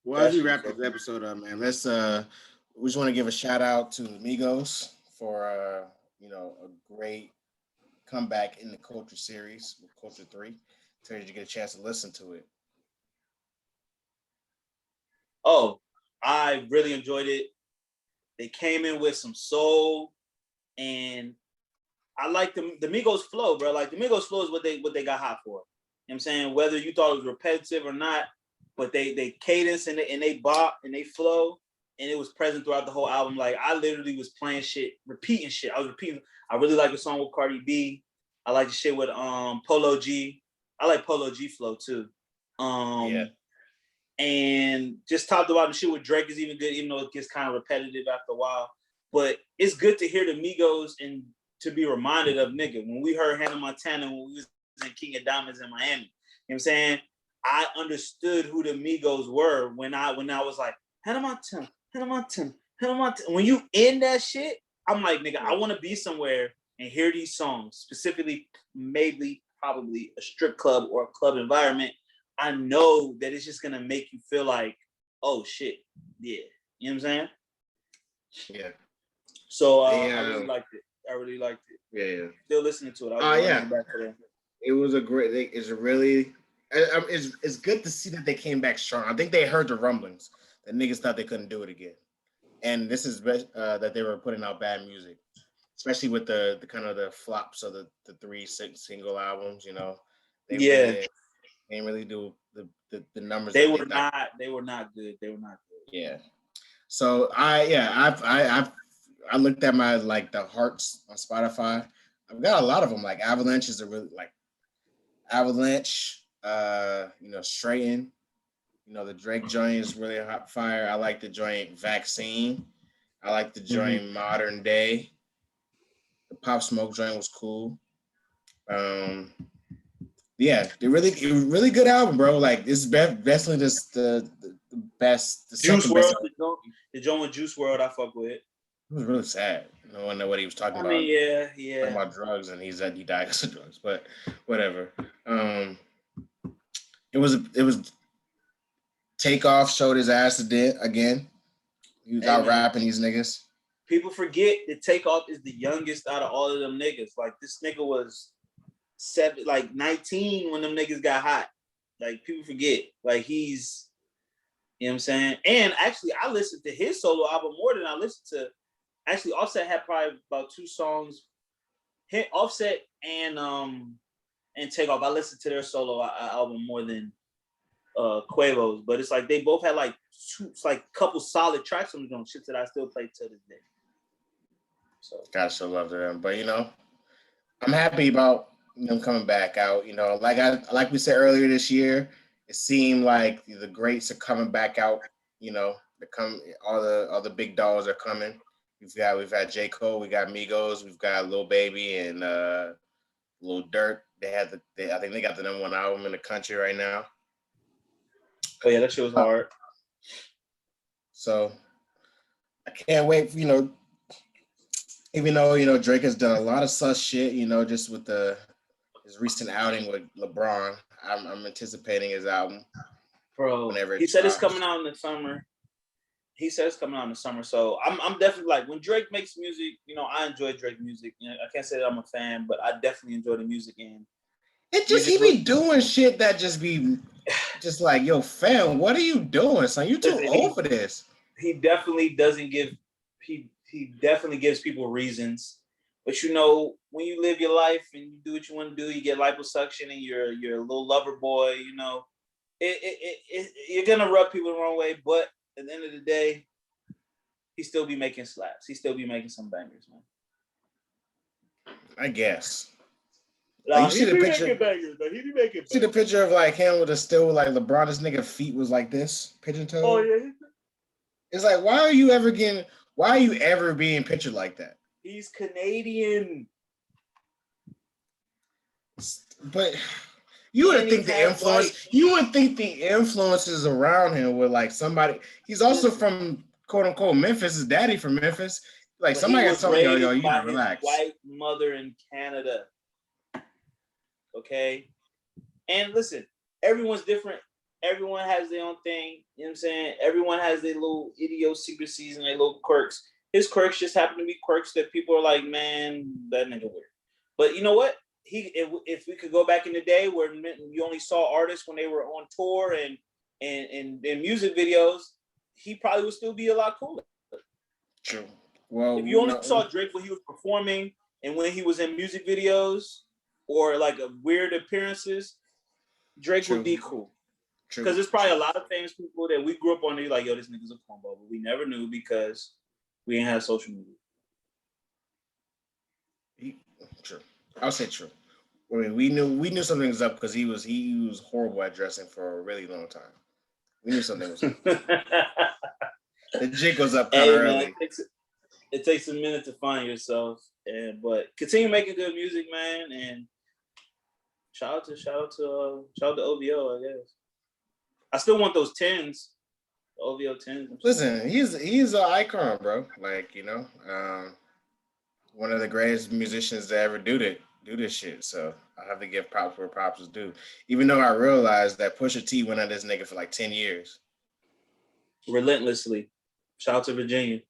Well, as we wrap this episode up, man, we just want to give a shout out to the Migos for a great comeback in the Culture series with Culture 3. So did you get a chance to listen to it? Oh, I really enjoyed it. They came in with some soul, and I like the Migos flow, bro. Like, the Migos flow is what they got hot for. You know what I'm saying? Whether you thought it was repetitive or not, but they cadence and they bop and they flow, and it was present throughout the whole album. Like, I literally was playing shit, repeating shit. I was repeating. I really like the song with Cardi B. I like the shit with Polo G. I like Polo G flow too. Yeah. And just talked about the shit with Drake is even good, even though it gets kind of repetitive after a while. But it's good to hear the Migos and to be reminded of, nigga, when we heard Hannah Montana when we was in King of Diamonds in Miami. You know what I'm saying? I understood who the Migos were when I was like, Hannah Montana. When you in that shit, I'm like, nigga, I want to be somewhere and hear these songs, specifically probably a strip club or a club environment. I know that it's just gonna make you feel like, oh shit, yeah. You know what I'm saying? Yeah. So I really liked it. Yeah. Still listening to it. Back to that. It was a great. It's good to see that they came back strong. I think they heard the rumblings. The niggas thought they couldn't do it again, and this is that they were putting out bad music, especially with the kind of the flops of the 3 single albums. You know, they didn't really do the numbers. They were not good. Yeah. So I looked at my the hearts on Spotify. I've got a lot of them. Like Avalanche is a really Avalanche. Straighten. The Drake joint is really hot fire. I like the joint Vaccine. I like the joint Modern Day. The Pop Smoke joint was cool. Yeah, they're really good album, bro. Like, this is definitely just the best. The Juice WRLD, the joint with Juice WRLD, I fuck with. It was really sad. No one know what he was talking about. I mean, yeah. Talking about drugs, and he died because of drugs. But whatever. It was Takeoff showed his ass again. He was out rapping these niggas. People forget that Takeoff is the youngest out of all of them niggas. Like, this nigga was 19 when them niggas got hot. Like, people forget. Like, he's, you know what I'm saying? And actually, I listened to his solo album more than I listened to. Actually, Offset had probably about 2 songs. Offset and and Takeoff. I listened to their solo album more than Quavo's, but it's like they both had like couple solid tracks on them, shit that I still play to this day. So gotta show love to them, but I'm happy about them coming back out. Like we said earlier this year, it seemed like the greats are coming back out. All the big dogs are coming. We've had J. Cole, we got Migos, we've got Lil Baby and Lil Durk. I think they got the #1 album in the country right now. Oh yeah, that shit was hard. So I can't wait. Even though Drake has done a lot of sus shit. Just with his recent outing with LeBron, I'm anticipating his album. Bro, whenever he said it's coming out in the summer. So I'm definitely like, when Drake makes music, I enjoy Drake music. I can't say that I'm a fan, but I definitely enjoy the music. And he be doing shit that just be just like, yo, fam, what are you doing, son? You too old for this. He definitely doesn't give. He definitely gives people reasons. But when you live your life and you do what you want to do, you get liposuction and you're a little lover boy. You're gonna rub people the wrong way. But at the end of the day, he still be making slaps. He still be making some bangers, man. I guess. You see the picture? He be making. See the picture of like him with like LeBron's nigga feet was like this, pigeon toe. Oh yeah. It's like, why are you ever being pictured like that? He's Canadian. But you would think the influence. You would think the influences around him were like somebody. He's also from quote unquote Memphis. His daddy from Memphis. Like somebody got told me, yo, you gotta relax. White mother in Canada. Okay, and listen, everyone's different. Everyone has their own thing. You know what I'm saying? Everyone has their little idiosyncrasies and their little quirks. His quirks just happen to be quirks that people are like, man, that nigga weird. But you know what? If we could go back in the day where you only saw artists when they were on tour and in music videos, he probably would still be a lot cooler. True. Well, if you only saw Drake when he was performing and when he was in music videos or like weird appearances, Drake would be cool. Because there's probably a lot of famous people that we grew up on. They're like, yo, this nigga's a cornball, but we never knew because we didn't have social media. True. I'll say true. I mean, we knew something was up because he was horrible at dressing for a really long time. We knew something was up. The jig was up kind of early. It takes a minute to find yourself, but continue making good music, man. And shout out to OVO, I guess. I still want those 10s, OVO 10s. Listen, he's an icon, bro. Like, one of the greatest musicians to ever do this shit. So I have to give props where props is due. Even though I realized that Pusha T went on this nigga for like 10 years. Relentlessly. Shout out to Virginia.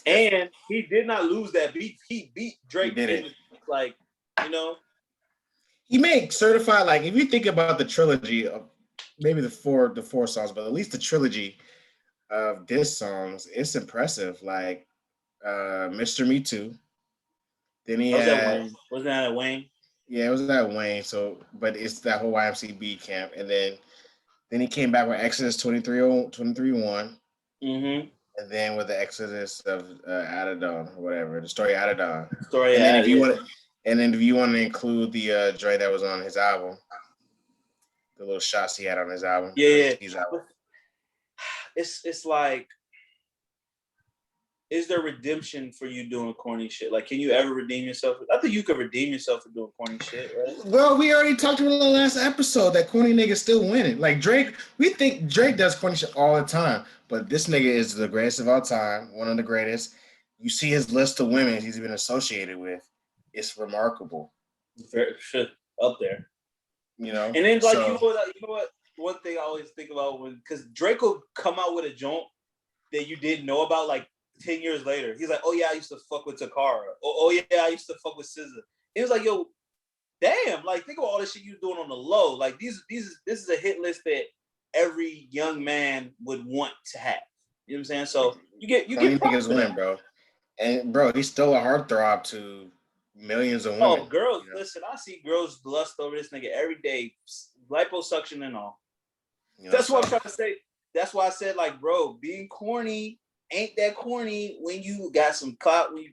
And he did not lose that beat. He beat Drake. He did it. Like, He made Certified, like, if you think about the trilogy of maybe the four songs, but at least the trilogy of diss songs, it's impressive. Like Mr. Me Too. Then he wasn't that at Wayne? Yeah, it was at Wayne. So, but it's that whole YMCB camp, and then he came back with Exodus 23:1. Mm-hmm. And then with the Exodus of Adidon or whatever, the story of Adidon. And then if you want to include the joint that was on his album, the little shots he had on his album. Yeah. It's like, is there redemption for you doing corny shit? Like, can you ever redeem yourself? I think you could redeem yourself for doing corny shit, right? Well, we already talked about in the last episode that corny niggas still winning. Like Drake, we think Drake does corny shit all the time, but this nigga is the greatest of all time, one of the greatest. You see his list of women he's been associated with. It's remarkable. Very shit up there. And then like, you know what? One thing I always think about because Drake will come out with a joint that you didn't know about like 10 years later. He's like, oh yeah, I used to fuck with Takara. Oh yeah, I used to fuck with SZA. It was like, yo, damn, like think about all this shit you doing on the low. Like this is a hit list that every young man would want to have. You know what I'm saying? So you get niggas win, bro. And bro, he's still a heartthrob to millions of Oh, women. girls, listen, I see girls lust over this nigga every day, liposuction and all. That's what I'm trying to say. That's why I said, like, bro, being corny ain't that corny when you got some clout, when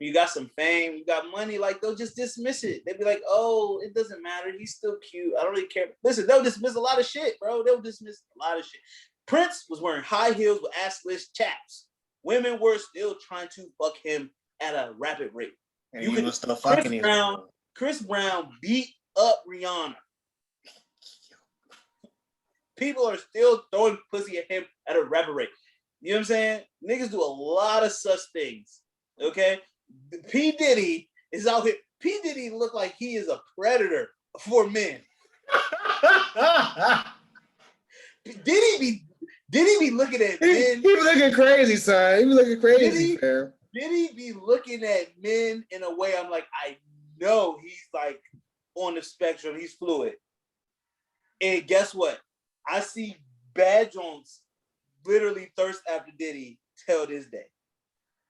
you got some fame, you got money. Like, they'll just dismiss it. They'll be like, oh, it doesn't matter. He's still cute. I don't really care. Listen, they'll dismiss a lot of shit, bro. They'll dismiss a lot of shit. Prince was wearing high heels with assless chaps. Women were still trying to fuck him at a rapid rate. And you could still fucking Chris Brown beat up Rihanna. People are still throwing pussy at him at a rapid rate. You know what I'm saying? Niggas do a lot of such things. Okay? P. Diddy is out here. P. Diddy look like he is a predator for men. Diddy be looking at men. He be looking crazy, son. He be looking crazy, fam. Diddy be looking at men in a way I'm like, I know he's like on the spectrum. He's fluid. And guess what? I see bad Jones literally thirst after Diddy till this day.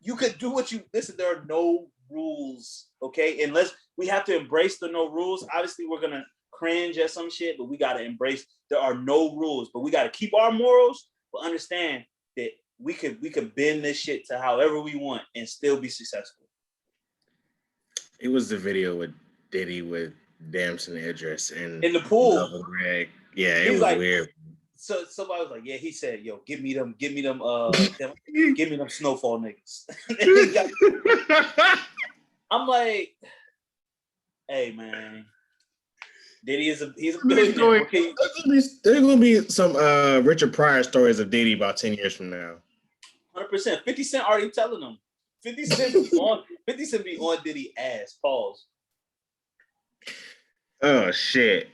You could do what you listen. There are no rules, okay? Unless we have to embrace the no rules. Obviously, we're gonna cringe at some shit, but we gotta embrace. There are no rules, but we gotta keep our morals. But understand that we could bend this shit to however we want and still be successful. It was the video with Diddy with Damson Idris and in the pool. Greg. Yeah, it was like, weird. So somebody was like, yeah, he said, yo, give me them snowfall niggas. I'm like, hey man, Diddy he's a billionaire. There's gonna be some Richard Pryor stories of Diddy about 10 years from now. 100%. 50 Cent already telling them. 50 Cent be on Diddy ass. Pause. Oh shit.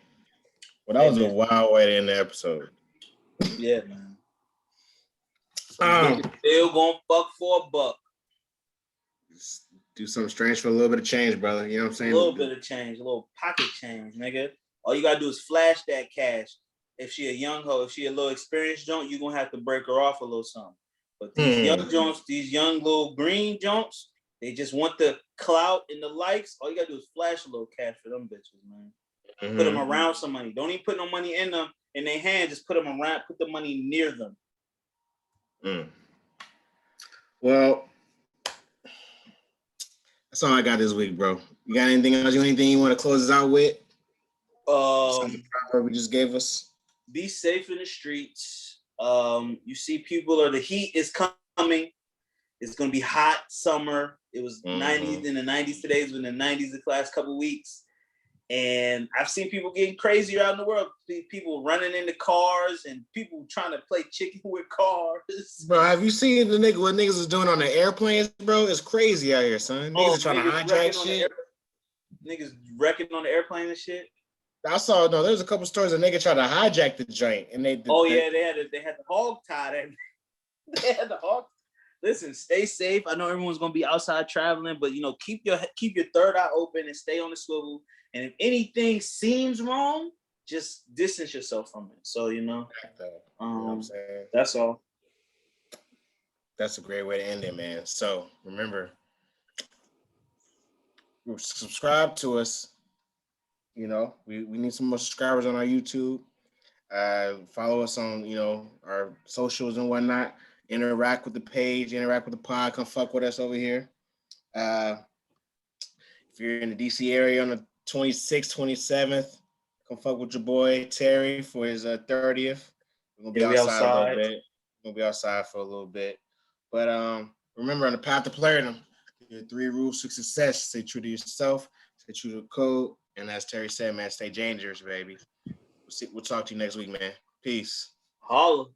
Well, that was a wild way to end the episode. Yeah, man. Still gonna fuck for a buck. Do something strange for a little bit of change, brother. You know what I'm saying? A little bit of change, a little pocket change, nigga. All you gotta do is flash that cash. If she a young hoe, if she a little experienced joint, you gonna have to break her off a little something. But these young joints, these young little green joints, they just want the clout and the likes. All you gotta do is flash a little cash for them bitches, man. Mm-hmm. Put them around some money. Don't even put no money in them in their hand. Just put them around. Put the money near them. Well, that's all I got this week, bro. You got anything else? Anything you want to close us out with? We just gave us. Be safe in the streets. You see people, or the heat is coming. It's gonna be hot summer. It was 90s in the 90s today. It's been the 90s the last couple of weeks. And I've seen people getting crazy out in the world. People running into cars and people trying to play chicken with cars. Bro, have you seen what niggas is doing on the airplanes, bro? It's crazy out here, son. Niggas trying to hijack shit. Niggas wrecking on the airplane and shit. I saw, there's a couple stories of niggas trying to hijack the joint. And they had the hog tied. They had the hog. Listen, stay safe. I know everyone's gonna be outside traveling, but keep your third eye open and stay on the swivel. And if anything seems wrong, just distance yourself from it. So you know what I'm saying? That's all. That's a great way to end it, man. So remember, subscribe to us. We need some more subscribers on our YouTube. Follow us on our socials and whatnot. Interact with the page, interact with the pod. Come fuck with us over here. If you're in the DC area on the 26th, 27th, come fuck with your boy Terry for his 30th. We're gonna be outside a little bit. We're gonna be outside for a little bit. But remember, on the path to platinum, your 3 rules to success: stay true to yourself, stay true to the code, and as Terry said, man, stay dangerous, baby. We'll talk to you next week, man. Peace. Holla.